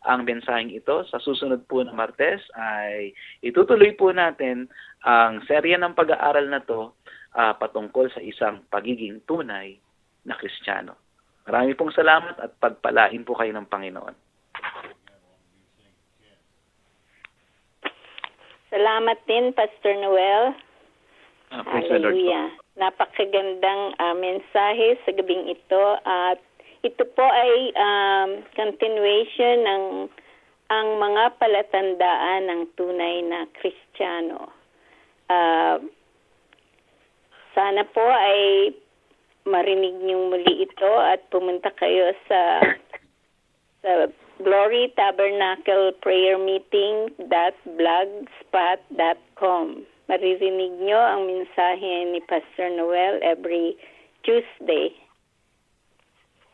ang mensaheng ito. Sa susunod po na Martes ay itutuloy po natin ang serya ng pag-aaral na to patungkol sa isang pagiging tunay na Kristiyano. Marami pong salamat at pagpalain po kayo ng Panginoon. Salamat din, Pastor Noel. Hallelujah. Napakagandang mensahe sa gabing ito, at ito po ay continuation ng ang mga palatandaan ng tunay na Kristiyano. Sana po ay marinig niyong muli ito at pumunta kayo sa Glory Tabernacle Prayer Meeting.blogspot.com. Maririnig nyo ang mensahe ni Pastor Noel every Tuesday.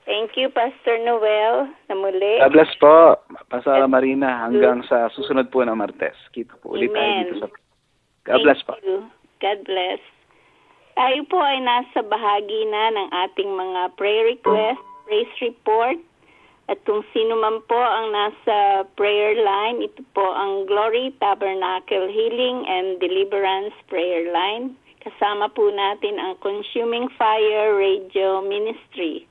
Thank you, Pastor Noel, na muli. God bless po, Pastor Marina, hanggang sa susunod po na Martes. Kita po ulit tayo dito sa... God bless po. God bless. Tayo po ay nasa bahagi na ng ating mga prayer request, praise report. At kung sino man po ang nasa prayer line, ito po ang Glory Tabernacle Healing and Deliverance Prayer Line. Kasama po natin ang Consuming Fire Radio Ministry.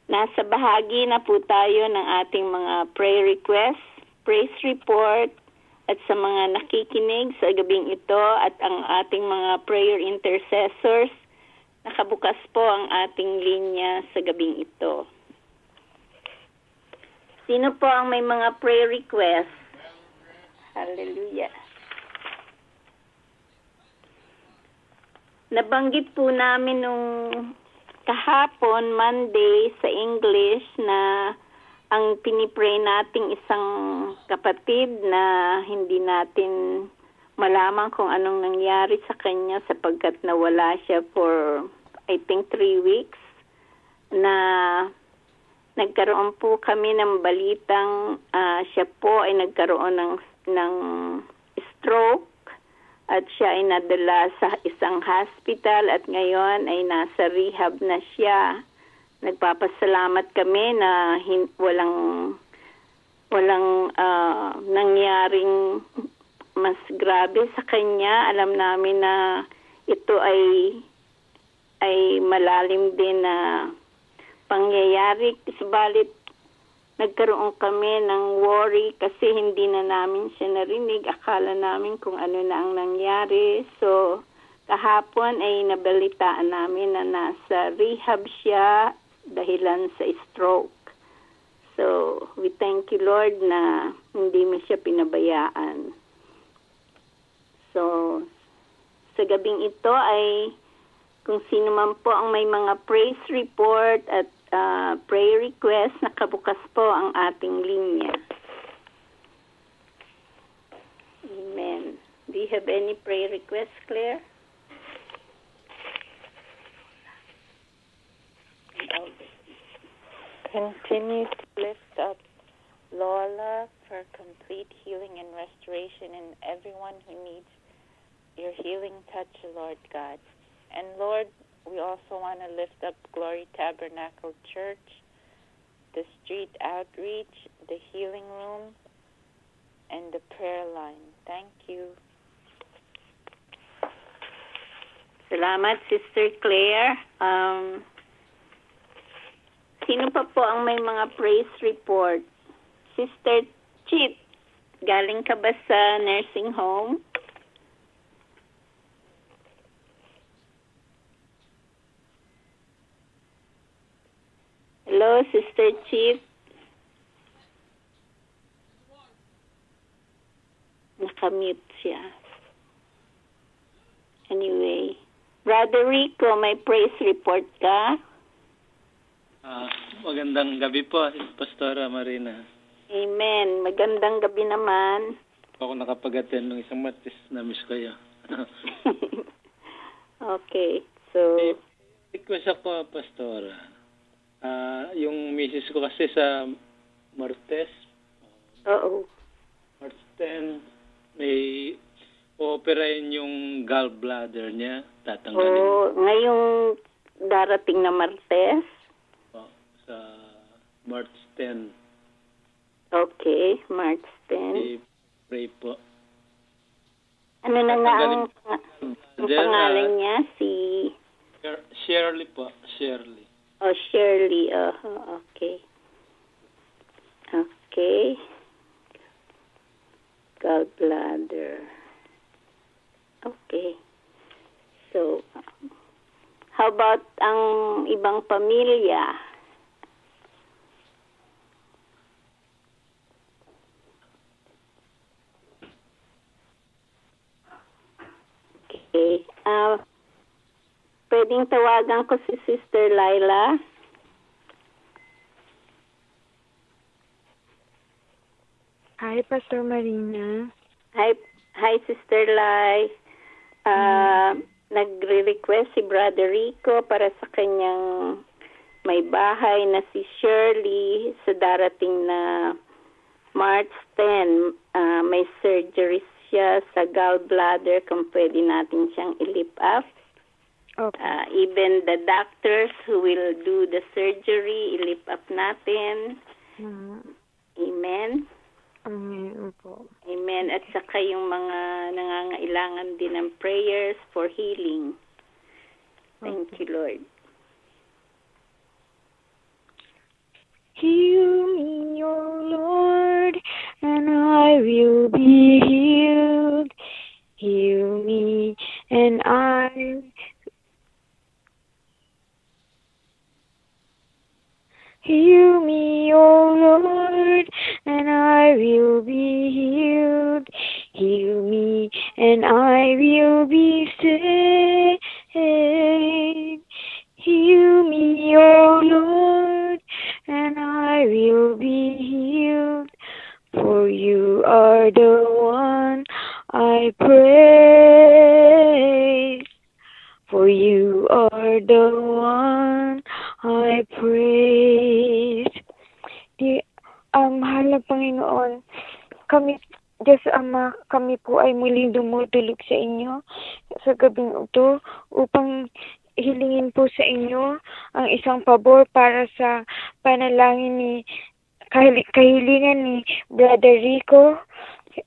Nasa bahagi na po tayo ng ating mga prayer requests, praise report, at sa mga nakikinig sa gabing ito at ang ating mga prayer intercessors, nakabukas po ang ating linya sa gabing ito. Sino po ang may mga prayer requests? Hallelujah. Nabanggit po namin nung kahapon, Monday, sa English na ang pinipray nating isang kapatid na hindi natin malaman kung anong nangyari sa kanya sapagkat nawala siya for, I think, 3 weeks, na nagkaroon po kami ng balitang siya po ay nagkaroon ng stroke at siya ay nadala sa isang hospital at ngayon ay nasa rehab na siya. Nagpapasalamat kami na walang nangyaring mas grabe sa kanya. Alam namin na ito ay malalim din na pangyayari. Subalit nagkaroon kami ng worry kasi hindi na namin siya narinig. Akala namin kung ano na ang nangyari. So kahapon ay nabalitaan namin na nasa rehab siya dahilan sa stroke. So, we thank you, Lord, na hindi mo siya pinabayaan. So, sa gabing ito ay kung sino man po ang may mga praise report at prayer request, nakabukas po ang ating linya. Amen. Do you have any prayer requests, Claire? Continue to lift up Lola for complete healing and restoration in everyone who needs your healing touch, Lord God. And Lord, we also want to lift up Glory Tabernacle Church, the street outreach, the healing room, and the prayer line. Thank you. Salamat, Sister Claire. Sino pa po ang may mga praise report? Sister Chit, galing ka ba sa nursing home? Hello, Sister Chit. Nakamute siya. Anyway, Brother Rico, may praise report ka? Magandang gabi po, Pastora Marina. Amen. Magandang gabi naman. Ako nakapag-attend ng isang matis, na-miss kayo. Okay. So, request ako, Pastora. Yung misis ko kasi sa Martes. oo. March 10, may operahin yung gallbladder niya. Tatanggalin. Ngayong darating na Martes? Sa March 10. Okay, March 10. Pray po. Ano na nga ang pangalan niya? Si Shirley po. Shirley. Oh, Shirley. Okay. Okay. Gallbladder. Okay. So, how about ang ibang pamilya? Okay. Pwedeng tawagan ko si Sister Laila. Hi, Pastor Marina. Hi, Sister Lai. Nagre-request si Brother Rico para sa kanyang may bahay na si Shirley sa darating na March 10. May surgery siya sa gallbladder kung pwede natin siyang i-lift up. Opo. Even the doctors who will do the surgery, i-lift up natin. Amen. Amen po. Amen. At saka yung mga nangangailangan din ng prayers for healing. Thank you, Lord. Heal me, O Lord, and I will be healed. Heal me, and I Heal me, O Lord, and I will be healed. Heal me, and I will be saved. Heal me, O Lord, and I will be healed. For you are the one I praise. For you are the one I praise. Mahal na Panginoon, kami, Diyos Ama, kami po ay muling dumudulog sa inyo sa gabing ito upang hilingin po sa inyo ang isang pabor para sa panalangin ni kahilingan ni Brother Rico.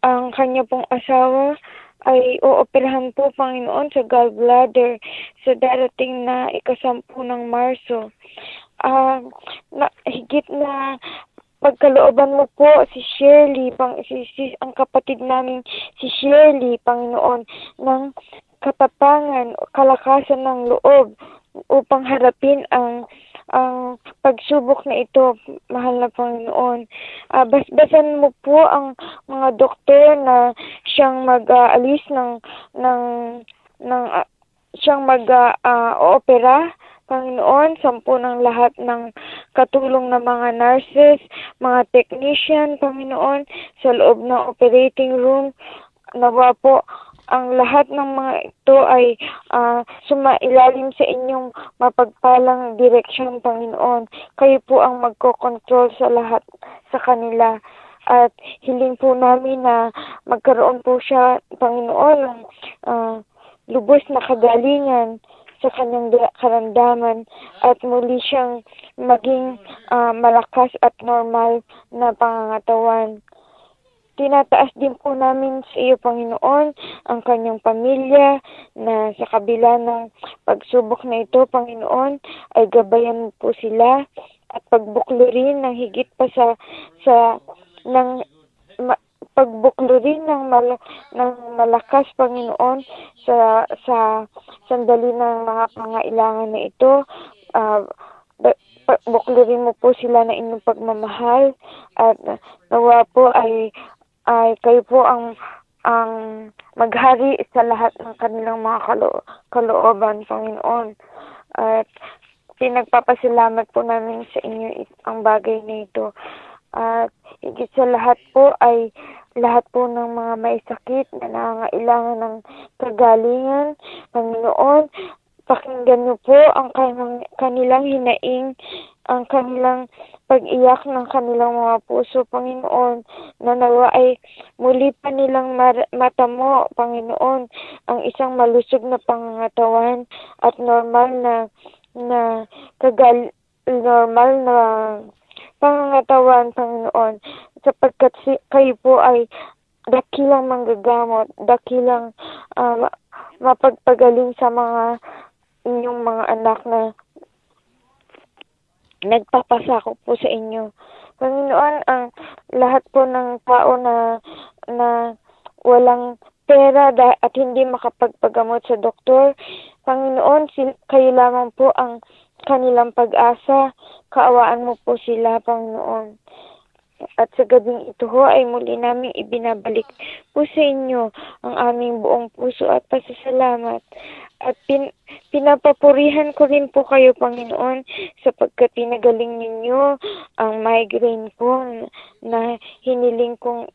Ang kanya pong asawa ay ooperahan po, Panginoon, sa gallbladder sa darating na 10 ng Marso. Higit na pagkalooban mo po si Shirley, ang kapatid namin si Shirley, Panginoon, ng katapangan, kalakasan ng loob upang harapin ang pagsubok na ito, mahal na Panginoon. Basbasan mo po ang mga doktor na siyang mag-aalis siyang mag-opera, Panginoon, sampu ng lahat ng katulong ng mga nurses, mga technician, Panginoon, sa loob ng operating room. Nawa po, ang lahat ng mga ito ay sumailalim sa inyong mapagpalang direksyon, Panginoon. Kayo po ang magkokontrol sa lahat sa kanila. At hiling po namin na magkaroon po siya, Panginoon, ng lubos na kagalingan sa kanyang karamdaman at muli siyang maging malakas at normal na pangangatawan. Tinataas din po namin sa iyo, Panginoon, ang kanyang pamilya na sa kabila ng pagsubok na ito, Panginoon, ay gabayan po sila at pagbuklurin ng higit pa pagbuklurin ng malakas, Panginoon, sa sandali ng mga pangailangan na ito. Buklurin mo po sila na inyong pagmamahal at nawa po ay kayo po ang maghari sa lahat ng kanilang mga kalooban, Panginoon. At pinagpapasalamat po namin sa inyo ang bagay na ito. At higit sa lahat po ay lahat po ng mga may sakit na nangangailangan ng kagalingan, Panginoon, pakinggan niyo po ang kanilang hinaing, ang kanilang pag-iyak ng kanilang mga puso, Panginoon, na nawa ay muli pa nilang matamo, Panginoon, ang isang malusog na pangangatawan at normal na pangangatawan, Panginoon, sapagkat kayo po ay dakilang manggagamot, dakilang mapagpagaling sa mga inyong mga anak na nagpapasakop po sa inyo. Panginoon, ang lahat po ng tao na walang pera at hindi makapagpagamot sa doktor, Panginoon, kayo lamang po ang kanilang pag-asa. Kaawaan mo po sila, Panginoon. At sa gabing ito ho ay muli namin ibinabalik po sa inyo ang aming buong puso at pasasalamat. At pinapapurihan ko rin po kayo, Panginoon, sapagkat pinagaling ninyo ang migraine ko na hiniling kong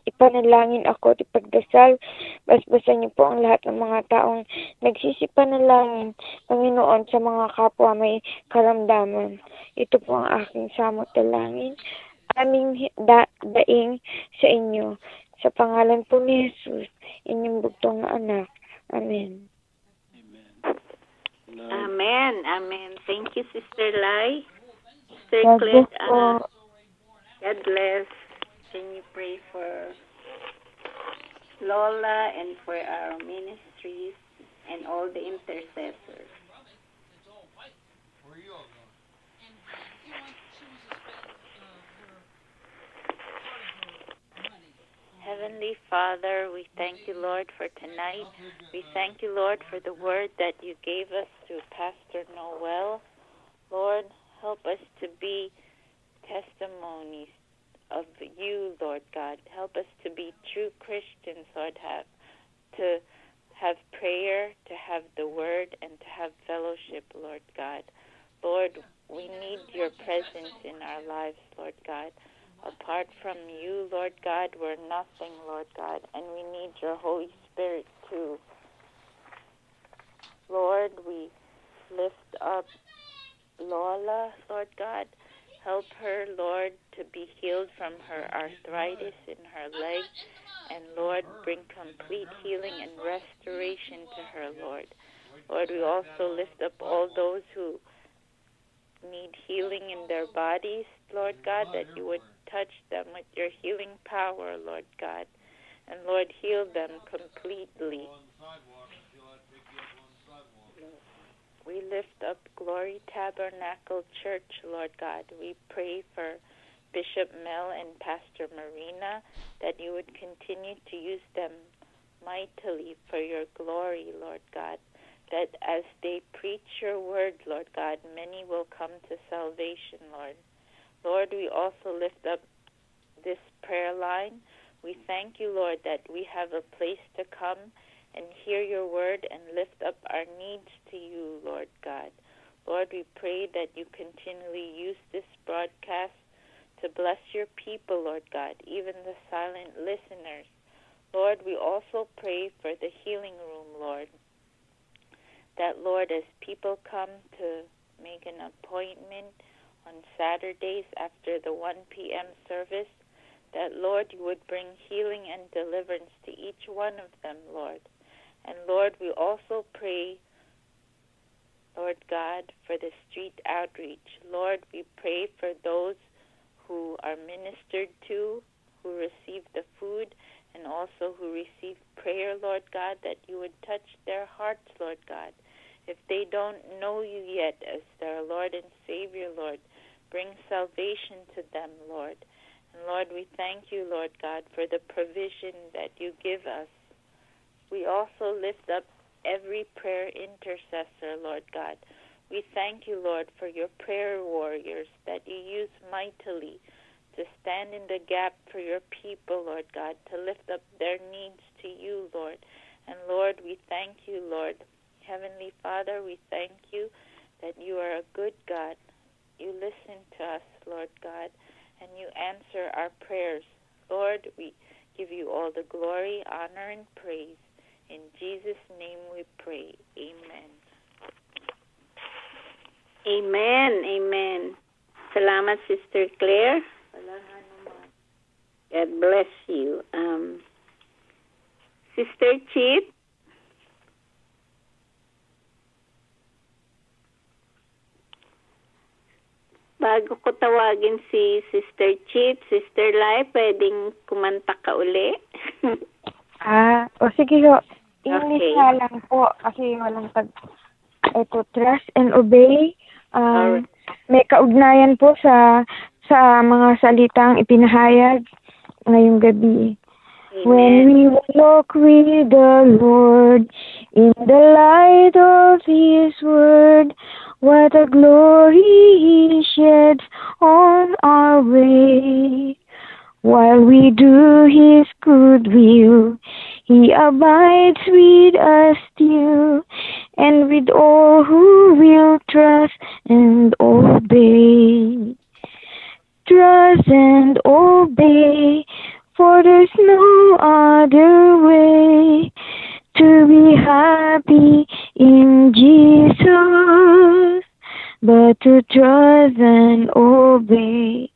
ipanalangin ako at ipagdasal. Basbasan niyo po ang lahat ng mga taong nagsisipanalangin, Panginoon, sa mga kapwa may karamdaman. Ito po ang aking samot dalangin. Aming daing sa inyo. Sa pangalan po ni Jesus, inyong bugtong na anak. Amen. Amen. Amen. Thank you, Sister Lai. Sister God Claire, bless po. God bless. Can you pray for Lola and for our ministries and all the intercessors? Heavenly Father, we thank you, Lord, for tonight. We thank you, Lord, for the word that you gave us through Pastor Noel. Lord, help us to be testimonies of you, Lord God. Help us to be true Christians, Lord, to have prayer, to have the word, and to have fellowship, Lord God. Lord, we need your presence in our lives, Lord God. Apart from you, Lord God, we're nothing, Lord God, and we need your Holy Spirit too. Lord, we lift up Lola, Lord God. Help her, Lord, to be healed from her arthritis in her leg. And, Lord, bring complete healing and restoration to her, Lord. Lord, we also lift up all those who need healing in their bodies, Lord God, that you would touch them with your healing power, Lord God. And, Lord, heal them completely. We lift up Glory Tabernacle Church, Lord God. We pray for Bishop Mel and Pastor Marina, that you would continue to use them mightily for your glory, Lord God. That as they preach your word, Lord God, many will come to salvation, Lord. Lord, we also lift up this prayer line. We thank you, Lord, that we have a place to come and hear your word and lift up our needs to you, Lord God. Lord, we pray that you continually use this broadcast to bless your people, Lord God, even the silent listeners. Lord, we also pray for the healing room, Lord, that, Lord, as people come to make an appointment on Saturdays after the 1 p.m. service, that, Lord, you would bring healing and deliverance to each one of them, Lord. And, Lord, we also pray, Lord God, for the street outreach. Lord, we pray for those who are ministered to, who receive the food, and also who receive prayer, Lord God, that you would touch their hearts, Lord God. If they don't know you yet as their Lord and Savior, Lord, bring salvation to them, Lord. And Lord, we thank you, Lord God, for the provision that you give us. We also lift up every prayer intercessor, Lord God. We thank you, Lord, for your prayer warriors that you use mightily to stand in the gap for your people, Lord God, to lift up their needs to you, Lord. And Lord, we thank you, Lord. Heavenly Father, we thank you that you are a good God. You listen to us, Lord God, and you answer our prayers. Lord, we give you all the glory, honor, and praise. In Jesus' name we pray. Amen. Amen. Amen. Salamat, Sister Claire. God bless you. Sister Chit. Bago ko tawagin si Sister Chit, Sister Lai, pwedeng kumanta ka uli? Sige ho. English Okay. na lang po kasi walang ito, trust and obey. Alright. May kaugnayan po sa mga salitang ipinahayag ngayong gabi. When we walk with the Lord in the light of His Word, what a glory He sheds on our way. While we do His good will, He abides with us still, and with all who will trust and obey. Trust and obey, for there's no other way to be happy in Jesus, but to trust and obey.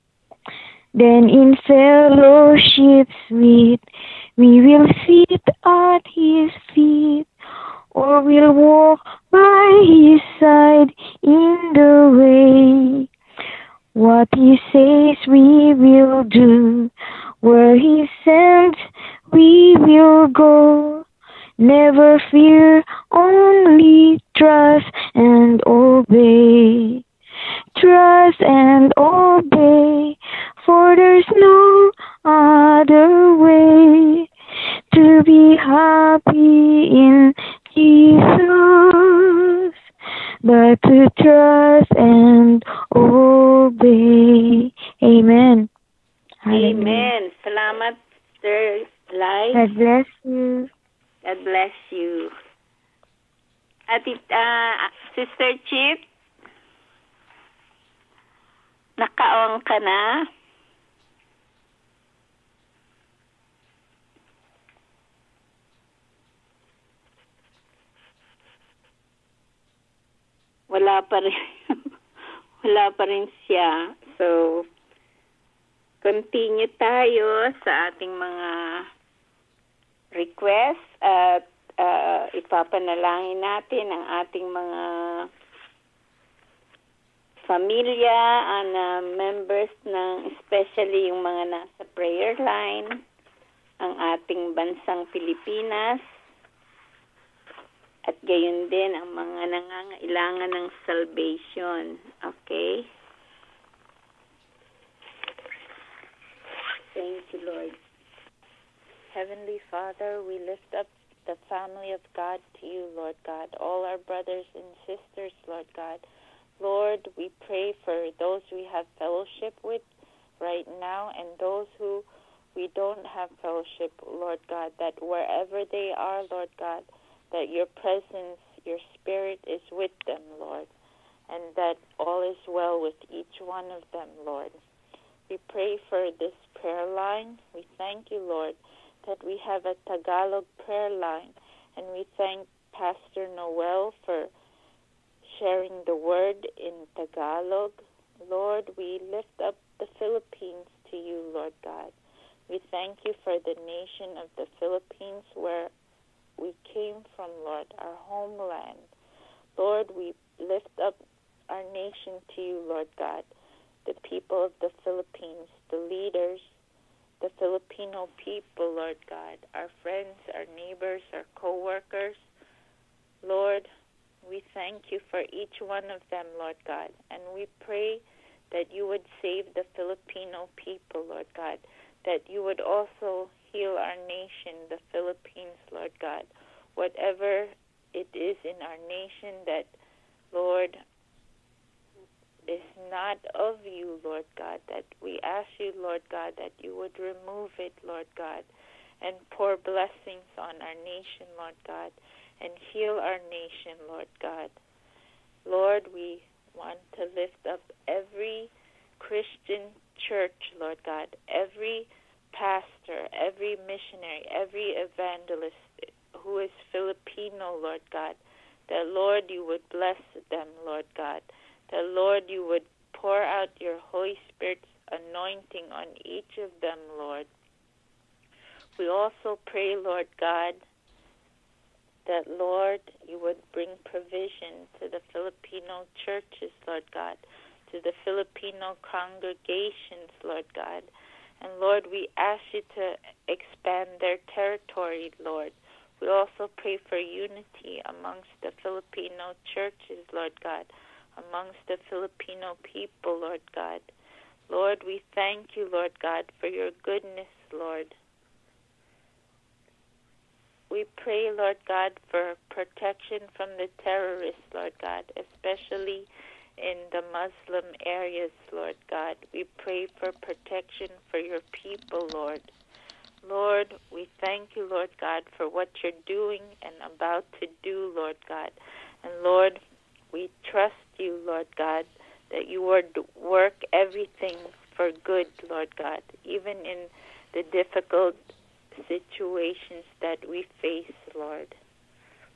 Then in fellowship sweet, we will sit at His feet, or we'll walk by His side in Never fear, only trust and obey. Trust and obey, for there's no other way to be happy in Jesus, but to trust and obey. Amen. Hallelujah. Amen. Salamat, Sir Lai. God bless you. God bless you. Sister Chip, naka-on ka na? Wala pa rin. Wala pa rin siya. So, continue tayo sa ating mga requests at ipapanalangin natin ang ating mga pamilya and members ng especially yung mga nasa prayer line, ang ating bansang Pilipinas, at gayon din ang mga nangangailangan ng salvation. Okay? Thank you, Lord. Heavenly Father, we lift up the family of God to you, Lord God, all our brothers and sisters, Lord God. Lord, we pray for those we have fellowship with right now and those who we don't have fellowship, Lord God, that wherever they are, Lord God, that your presence, your spirit is with them, Lord, and that all is well with each one of them, Lord. We pray for this prayer line. We thank you, Lord, that we have a Tagalog prayer line, and we thank Pastor Noel for sharing the word in Tagalog. Lord, we lift up the Philippines to you, Lord God. We thank you for the nation of the Philippines where we came from, Lord, our homeland. Lord, we lift up our nation to you, Lord God, the people of the Philippines, the leaders, the Filipino people, Lord God, our friends, our neighbors, our co-workers. Lord, we thank you for each one of them, Lord God, and we pray that you would save the Filipino people, Lord God, that you would also heal our nation, the Philippines, Lord God, whatever it is in our nation that, Lord, is not of you, Lord God, that we ask you, Lord God, that you would remove it, Lord God, and pour blessings on our nation, Lord God, and heal our nation, Lord God. Lord, we want to lift up every Christian church, Lord God, every pastor, every missionary, every evangelist who is Filipino, Lord God, that, Lord, you would bless them, Lord God, that, Lord, you would pour out your Holy Spirit's anointing on each of them, Lord. We also pray, Lord God, that, Lord, you would bring provision to the Filipino churches, Lord God, to the Filipino congregations, Lord God. And, Lord, we ask you to expand their territory, Lord. We also pray for unity amongst the Filipino churches, Lord God, amongst the Filipino people, Lord God. Lord, we thank you, Lord God, for your goodness, Lord. We pray, Lord God, for protection from the terrorists, Lord God, especially in the Muslim areas, Lord God. We pray for protection for your people, Lord. Lord, we thank you, Lord God, for what you're doing and about to do, Lord God. And Lord, we trust you, Lord God, that you would work everything for good, Lord God, even in the difficult situations that we face, Lord.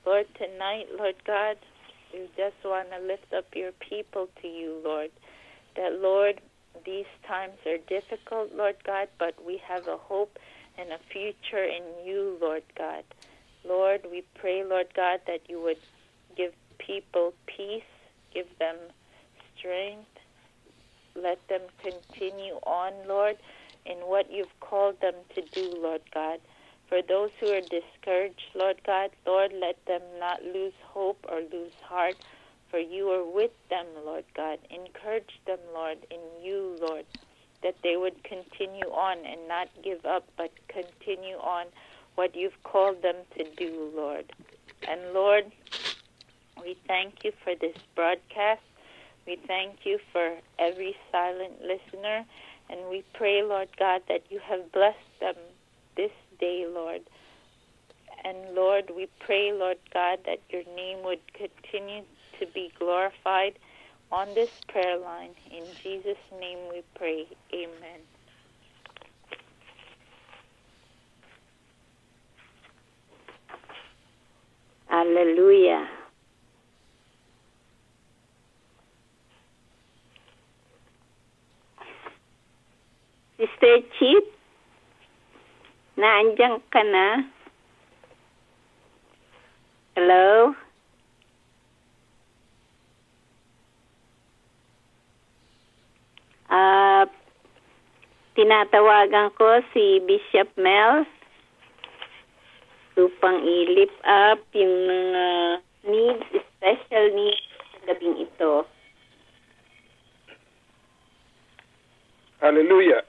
Lord, tonight, Lord God, we just want to lift up your people to you, Lord, that, Lord, these times are difficult, Lord God, but we have a hope and a future in you, Lord God. Lord, we pray, Lord God, that you would give people peace, give them strength, let them continue on, Lord, in what you've called them to do, Lord God. For those who are discouraged, Lord God, Lord, let them not lose hope or lose heart, for you are with them, Lord God. Encourage them, Lord, in you, Lord, that they would continue on and not give up, but continue on what you've called them to do, Lord. And Lord, we thank you for this broadcast. We thank you for every silent listener. And we pray, Lord God, that you have blessed them this day, Lord. And Lord, we pray, Lord God, that your name would continue to be glorified on this prayer line. In Jesus' name we pray. Amen. Hallelujah. Sister Chip, naandyan ka na? Hello? Tinatawagan ko si Bishop Mel upang i-lift up yung mga needs, special needs sa gabing ito. Hallelujah.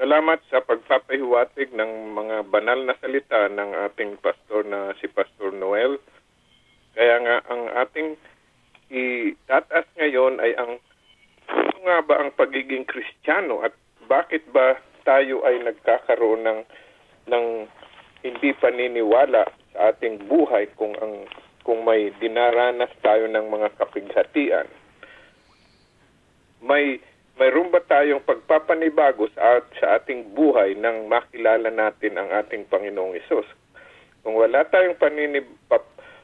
Salamat sa pagpapahiwatig ng mga banal na salita ng ating pastor na si Pastor Noel. Kaya nga ang ating itataas ngayon ay ano nga ba ang pagiging Kristiyano at bakit ba tayo ay nagkakaroon ng hindi paniniwala sa ating buhay kung may dinaranas tayo ng mga kapighatian. Mayroon ba tayong pagpapanibago sa ating buhay nang makilala natin ang ating Panginoong Hesus? Kung wala tayong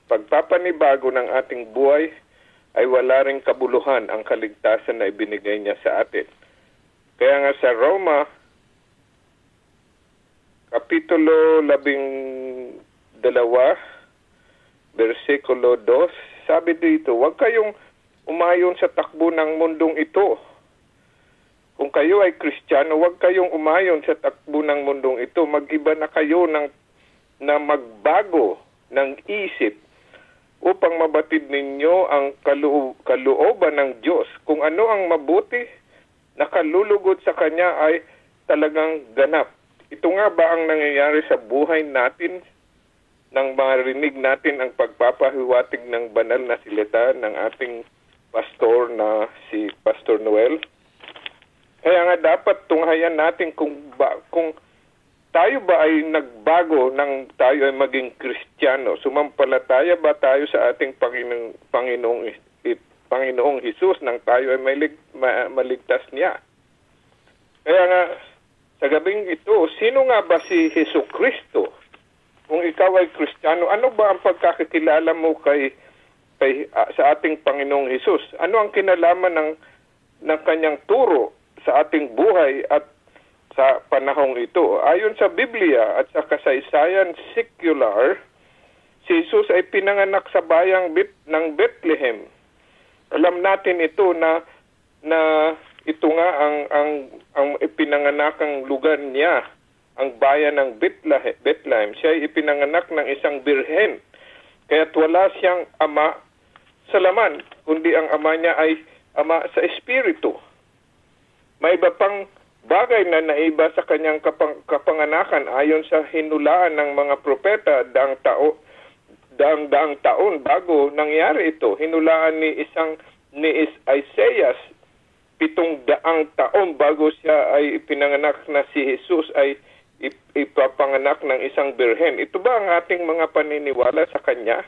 pagpapanibago ng ating buhay, ay wala ring kabuluhan ang kaligtasan na ibinigay niya sa atin. Kaya nga sa Roma, Kapitulo 12, versikulo 2, sabi dito, huwag kayong umayon sa takbo ng mundong ito. Kung kayo ay Kristiyano, huwag kayong umayon sa takbo ng mundong ito. Mag-iba na kayo na magbago ng isip upang mabatid ninyo ang kalooban ng Diyos. Kung ano ang mabuti na kalulugod sa Kanya ay talagang ganap. Ito nga ba ang nangyayari sa buhay natin nang marinig natin ang pagpapahiwatig ng banal na salita ng ating pastor na si Pastor Noel? Kaya nga dapat tunghayan natin kung tayo ba ay nagbago nang tayo ay maging Kristiyano? Sumampalataya ba tayo sa ating Panginoong Hesus nang tayo ay maligtas niya? Kaya nga, sa gabing ito, sino nga ba si Jesucristo? Kung ikaw ay Kristiyano, ano ba ang pagkakakilala mo sa ating Panginoong Hesus? Ano ang kinalaman ng kanyang turo sa ating buhay at sa panahong ito? Ayon sa Biblia at sa kasaysayan secular, si Jesus ay pinanganak sa bayang ng Bethlehem. Alam natin ito na ito nga ang ipinanganakang lugar niya, ang bayan ng Bethlehem. Siya ay ipinanganak ng isang birhen. Kaya't wala siyang ama sa laman, kundi ang ama niya ay ama sa espiritu. May iba pang bagay na naiba sa kanyang kapanganakan ayon sa hinulaan ng mga propeta daang taon bago nangyari ito. Hinulaan ni Isaiah 700 taon bago siya ay ipinanganak na si Jesus ay ipapanganak ng isang birhen. Ito ba ang ating mga paniniwala sa Kanya?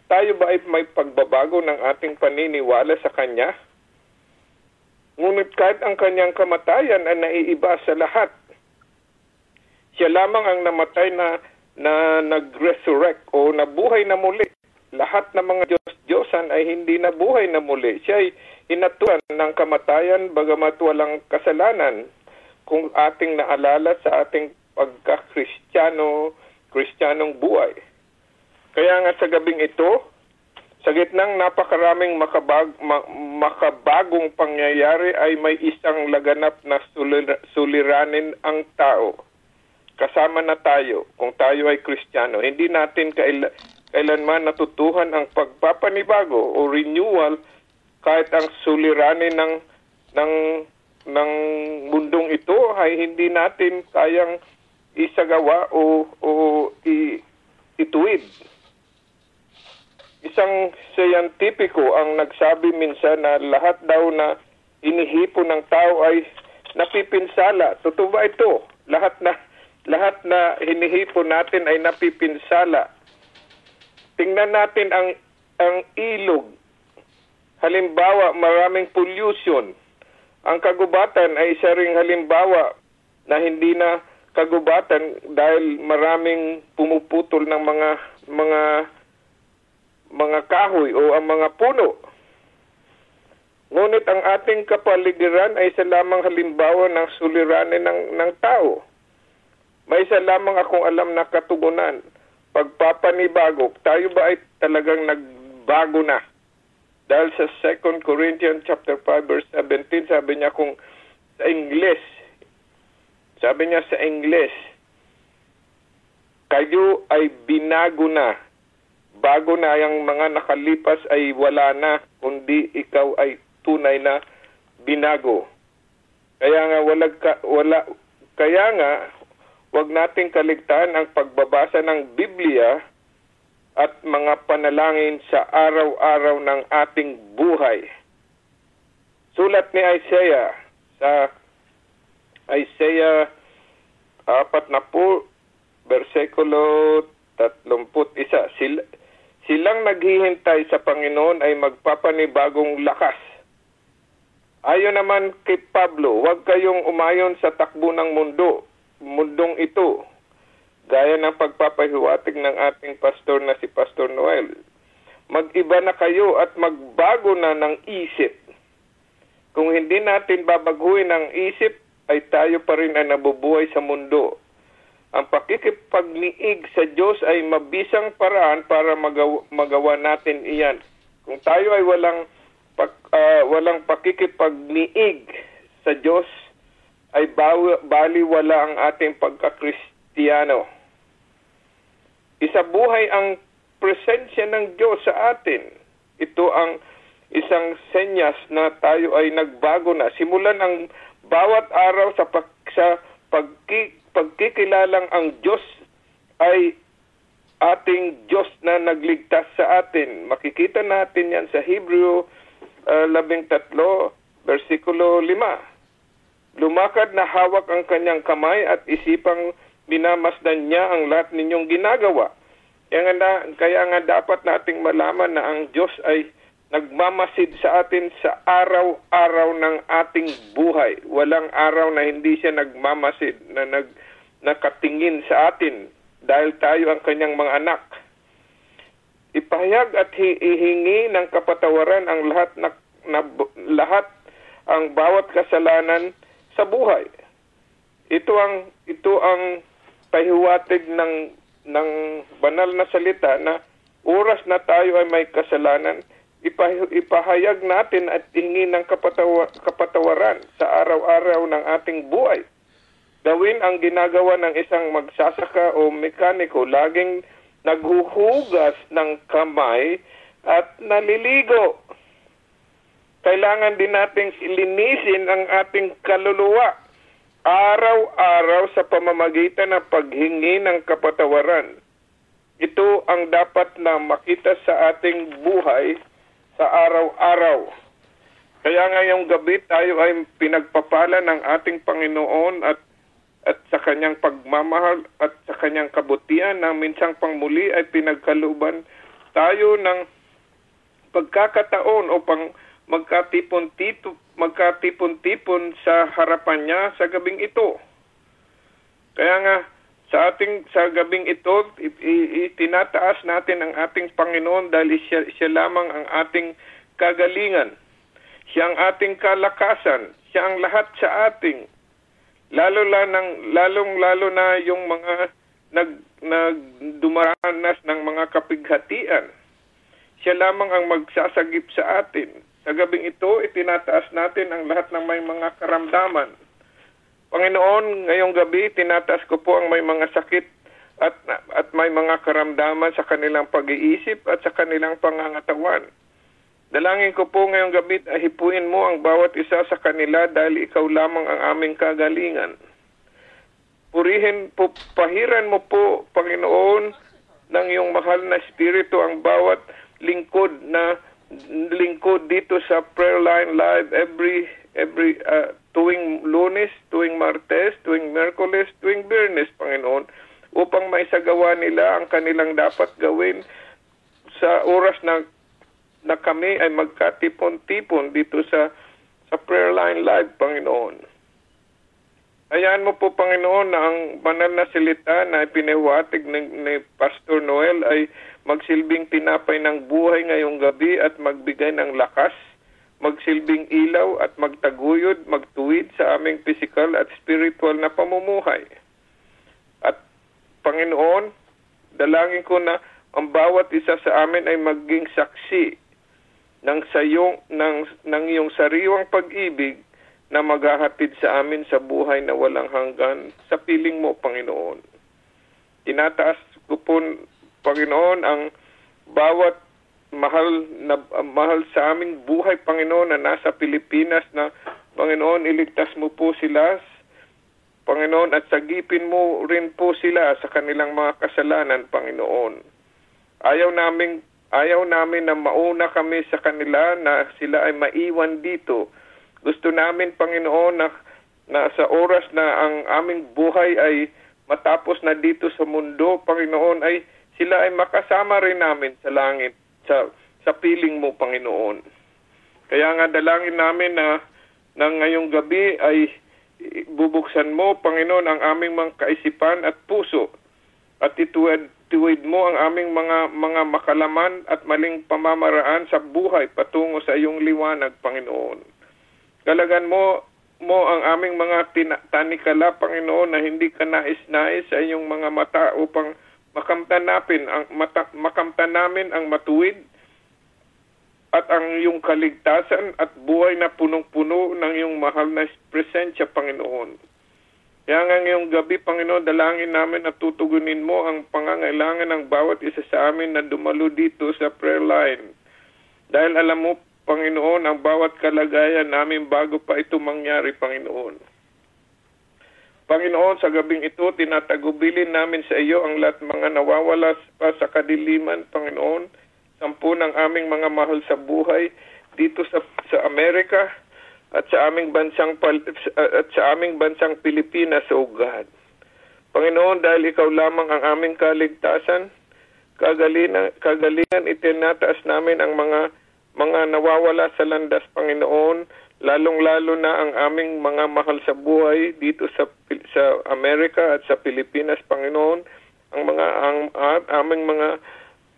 Tayo ba ay may pagbabago ng ating paniniwala sa Kanya? Ngunit kahit ang Kanyang kamatayan ay naiiba sa lahat. Siya lamang ang namatay na nag-resurrect o nabuhay na muli. Lahat ng mga Diyos-Diyosan ay hindi nabuhay na muli. Siya ay hinatuan ng kamatayan bagamat walang kasalanan kung ating naalala sa ating pagka-Kristyanong buhay. Kaya nga sa gabing ito, Sa gitnang napakaraming makabagong pangyayari ay may isang laganap na suliranin ang tao. Kasama na tayo kung tayo ay Kristiyano. Hindi natin kailanman natutuhan ang pagpapanibago o renewal kahit ang suliranin ng mundong ito ay hindi natin kayang isagawa o ituwid. Isang siyentipiko ang nagsabi minsan na lahat daw na inihipon ng tao ay napipinsala. Totoo ba ito? Lahat na hinihipon natin ay napipinsala. Tingnan natin ang ilog. Halimbawa, maraming pollution. Ang kagubatan ay isa ring halimbawa na hindi na kagubatan dahil maraming pumuputol ng mga kahoy o ang mga puno. Ngunit ang ating kapaligiran ay isa lamang halimbawa ng suliranin ng tao. May isa lamang akong alam na katugunan. Pagpapanibago, tayo ba ay talagang nagbago na? Dahil sa 2 Corinthians chapter 5 verse 17, sabi niya sa Ingles, kayo ay binago na. Bago na yung mga nakalipas ay wala na, kundi ikaw ay tunay na binago. Kaya nga wag nating kaligtaan ang pagbabasa ng Biblia at mga panalangin sa araw-araw ng ating buhay. Sulat ni Isaiah sa Isaiah 40 versikulo 31. Silang naghihintay sa Panginoon ay magpapanibagong lakas. Ayon naman kay Pablo, huwag kayong umayon sa takbo ng mundong ito, gaya ng pagpapahiwatig ng ating pastor na si Pastor Noel. Mag-iba na kayo at magbago na ng isip. Kung hindi natin babaguhin ang isip, ay tayo pa rin ang nabubuhay sa mundo. Ang pakikipagniig sa Diyos ay mabisang paraan para magawa natin iyan. Kung tayo ay walang pakikipagniig sa Diyos, ay baliwala ang ating pagkakristiyano. Isabuhay ang presensya ng Diyos sa atin. Ito ang isang senyas na tayo ay nagbago na. Simulan ang bawat araw sa pagkikilalang ang Diyos ay ating Diyos na nagligtas sa atin. Makikita natin yan sa Hebreo 13, versikulo 5. Lumakad na hawak ang kanyang kamay at isipang minamasdan niya ang lahat ninyong ginagawa. Kaya nga dapat nating malaman na ang Diyos ay nagmamasid sa atin sa araw-araw ng ating buhay. Walang araw na hindi siya nagmamasid, na nakatingin sa atin dahil tayo ang kanyang mga anak. Ipahayag at hihingi ng kapatawaran ang lahat ang bawat kasalanan sa buhay. Ito ang pahiwatig ng banal na salita na oras na tayo ay may kasalanan, ipahayag natin at hingi ng kapatawaran sa araw-araw ng ating buhay. Gawin ang ginagawa ng isang magsasaka o mekaniko, laging naghuhugas ng kamay at naliligo. Kailangan din nating ilinisin ang ating kaluluwa araw-araw sa pamamagitan ng paghingi ng kapatawaran. Ito ang dapat na makita sa ating buhay sa araw-araw. Kaya ngayong gabi tayo ay pinagpapala ng ating Panginoon at sa kanyang pagmamahal at sa kanyang kabutihan na minsang pangmuli ay pinagkalooban tayo ng pagkakataon o magkatipon-tipon sa harapan niya sa gabing ito. Kaya nga sa gabing ito itinataas natin ang ating Panginoon dahil siya lamang ang ating kagalingan. Siya ang ating kalakasan, siya ang lahat sa ating. Lalong-lalo na yung mga nagdumaranas ng mga kapighatian. Siya lamang ang magsasagip sa atin. Sa gabing ito, itinataas natin ang lahat ng may mga karamdaman. Panginoon, ngayong gabi, tinataas ko po ang may mga sakit at may mga karamdaman sa kanilang pag-iisip at sa kanilang pangangatawan. Dalangin ko po ngayong gabi, hipuin mo ang bawat isa sa kanila dahil ikaw lamang ang aming kagalingan. Pahiran mo po, Panginoon, ng iyong mahal na Espiritu ang bawat lingkod dito sa Prayer Line Live every tuwing Lunes, tuwing Martes, tuwing Miyerkules, tuwing Biyernes, Panginoon, upang maisagawa nila ang kanilang dapat gawin sa oras na kami ay magkatipon-tipon dito sa Prayer Line Live, Panginoon. Hayaan mo po, Panginoon, na ang banal na salita na ipinahiwatig ni Pastor Noel ay magsilbing tinapay ng buhay ngayong gabi at magbigay ng lakas, magsilbing ilaw at magtaguyod, magtuwid sa aming physical at spiritual na pamumuhay. At Panginoon, dalangin ko na ang bawat isa sa amin ay maging saksi ng iyong sariwang pag-ibig na maghahatid sa amin sa buhay na walang hanggan sa piling mo, Panginoon. Tinataas ko po, Panginoon, ang bawat mahal sa aming buhay, Panginoon, na nasa Pilipinas na, Panginoon, iligtas mo po sila, Panginoon, at sagipin mo rin po sila sa kanilang mga kasalanan, Panginoon. Ayaw namin na mauna kami sa kanila na sila ay maiwan dito. Gusto namin, Panginoon, na sa oras na ang aming buhay ay matapos na dito sa mundo, Panginoon, ay sila ay makasama rin namin sa langit, sa piling mo, Panginoon. Kaya nga dalangin namin na ngayong gabi ay bubuksan mo, Panginoon, ang aming mga kaisipan at puso at ituwid mo ang aming mga makalaman at maling pamamaraan sa buhay patungo sa iyong liwanag, Panginoon. Galagan mo ang aming mga tanikala, Panginoon, na hindi ka nais-nais sa iyong mga mata upang makamtan namin ang matuwid at ang iyong kaligtasan at buhay na punong-puno ng iyong mahal na presensya, Panginoon. Kaya nga ngayong gabi, Panginoon, dalangin namin na tutugunin mo ang pangangailangan ng bawat isa sa amin na dumalo dito sa prayer line. Dahil alam mo, Panginoon, ang bawat kalagayan namin bago pa ito mangyari, Panginoon. Panginoon, sa gabing ito, tinatagubilin namin sa iyo ang lahat mga nawawala pa sa kadiliman, Panginoon, 10 ng aming mga mahal sa buhay dito sa Amerika at sa aming bansang Pilipinas, O God. Panginoon, dahil ikaw lamang ang aming kaligtasan, kagalingan itinataas namin ang mga nawawala sa landas, Panginoon, lalong-lalo na ang aming mga mahal sa buhay dito sa Amerika at sa Pilipinas, Panginoon, ang aming mga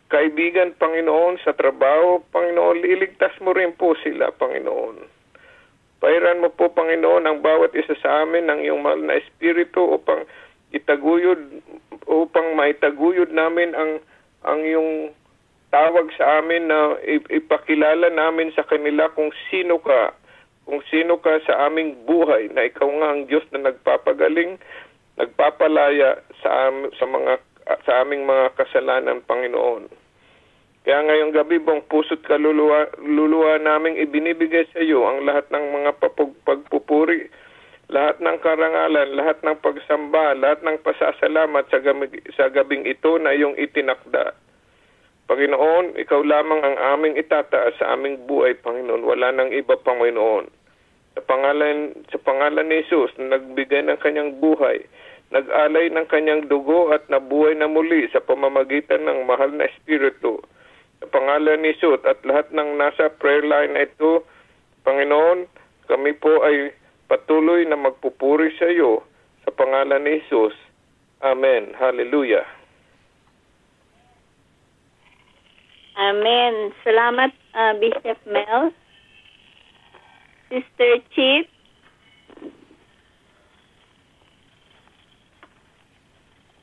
kaibigan, Panginoon, sa trabaho, Panginoon, iligtas mo rin po sila, Panginoon. Pahiran mo po, Panginoon, ang bawat isa sa amin ng iyong mahal na Espiritu upang maitaguyod namin ang iyong tawag sa amin na ipakilala namin sa kanila kung sino ka sa aming buhay, na ikaw nga ang Diyos na nagpapagaling, nagpapalaya sa aming mga kasalanan, Panginoon. Kaya ngayong gabi, buong puso't kaluluwa naming ibinibigay sa iyo ang lahat ng mga pagpupuri, lahat ng karangalan, lahat ng pagsamba, lahat ng pasasalamat sa gabing ito na iyong itinakda. Panginoon, ikaw lamang ang aming itataas sa aming buhay, Panginoon. Wala nang iba, Panginoon. Sa pangalan ni Jesus na nagbigay ng kanyang buhay, nag-alay ng kanyang dugo at nabuhay na muli sa pamamagitan ng mahal na Espiritu. Sa pangalan ni Jesus at lahat ng nasa prayer line na ito, Panginoon, kami po ay patuloy na magpupuri sa iyo sa pangalan ni Jesus. Amen. Hallelujah. Amen. Salamat, Bishop Mel. Sister Chip.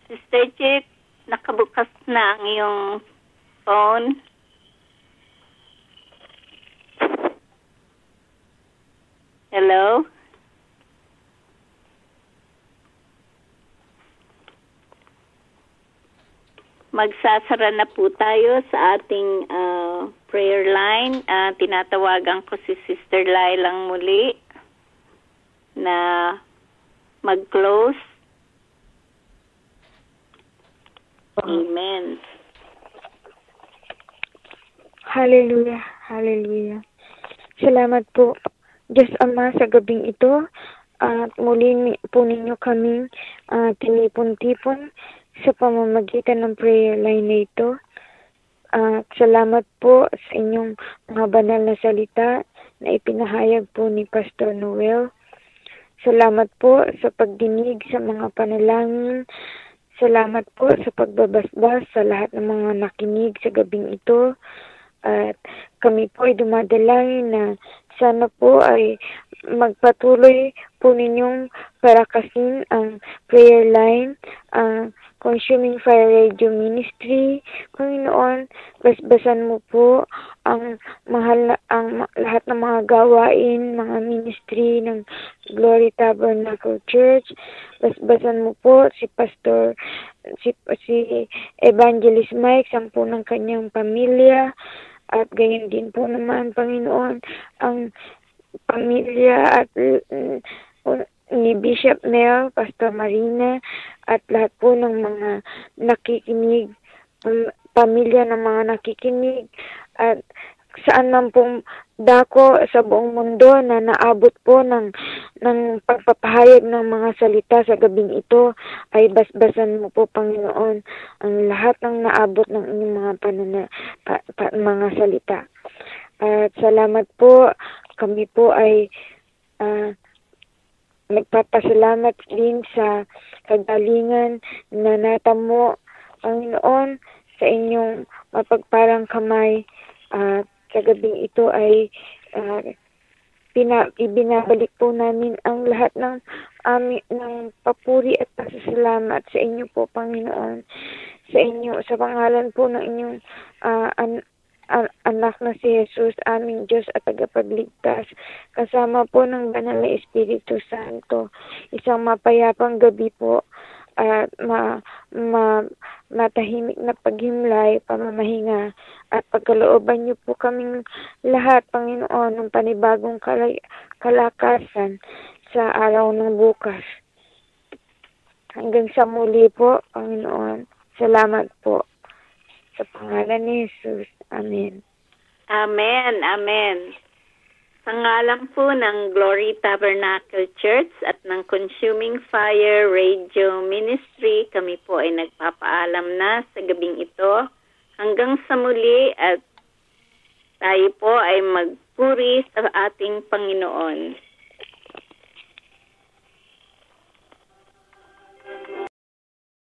Sister Chip, nakabukas na ang iyong phone. Hello? Magsasara na po tayo sa ating prayer line. Tinatawagan ko si Sister Lailang muli na mag-close. Amen. Hallelujah, hallelujah. Salamat po, Diyos Ama, sa gabing ito. At muli po ninyo kaming tinipon-tipon sa pamamagitan ng prayer line na ito. Salamat po sa inyong mga banal na salita na ipinahayag po ni Pastor Noel. Salamat po sa pagdinig sa mga panalangin. Salamat po sa pagbabasbas sa lahat ng mga nakinig sa gabing ito. At kami po ay dumadalangin na sana po ay magpatuloy po ninyong parakasin ang prayer line, ang Consuming Fire Radio Ministry. Panginoon, basbasan mo po ang lahat ng mga gawain, mga ministry ng Glory Tabernacle Church. Basbasan mo po si Pastor, si Evangelist Mike, ang po ng kanyang pamilya. At gayon din po naman, Panginoon, ang pamilya at ni Bishop Mel, Pastor Marina, at lahat po ng mga nakikinig, pamilya ng mga nakikinig, at saan man pong dako sa buong mundo na naabot po ng pagpapahayag ng mga salita sa gabing ito, ay basbasan mo po, Panginoon, ang lahat ng naabot ng inyong mga mga salita. At salamat po, kami po ay nagpapasalamat din sa kagalingan na natamo, Panginoon, sa inyong mapagparang kamay. Sa gabing ito ay ibinabalik po namin ang lahat ng papuri at pasasalamat sa inyo po, Panginoon. Sa inyo, sa pangalan po ng inyong anak na si Jesus, aming Diyos at tagapagligtas, kasama po ng Banal na Espiritu Santo. Isang mapayapang gabi po at matahimik na paghimlay, pamamahinga, at pagkalooban niyo po kaming lahat, Panginoon, ng panibagong kalakasan sa araw ng bukas. Hanggang sa muli po, Panginoon. Salamat po. Sa pangalan ni Jesus. Amen. Amen, amen. Sa ngalan po ng Glory Tabernacle Church at ng Consuming Fire Radio Ministry, kami po ay nagpapaalam na sa gabing ito. Hanggang sa muli at tayo po ay magpuri sa ating Panginoon.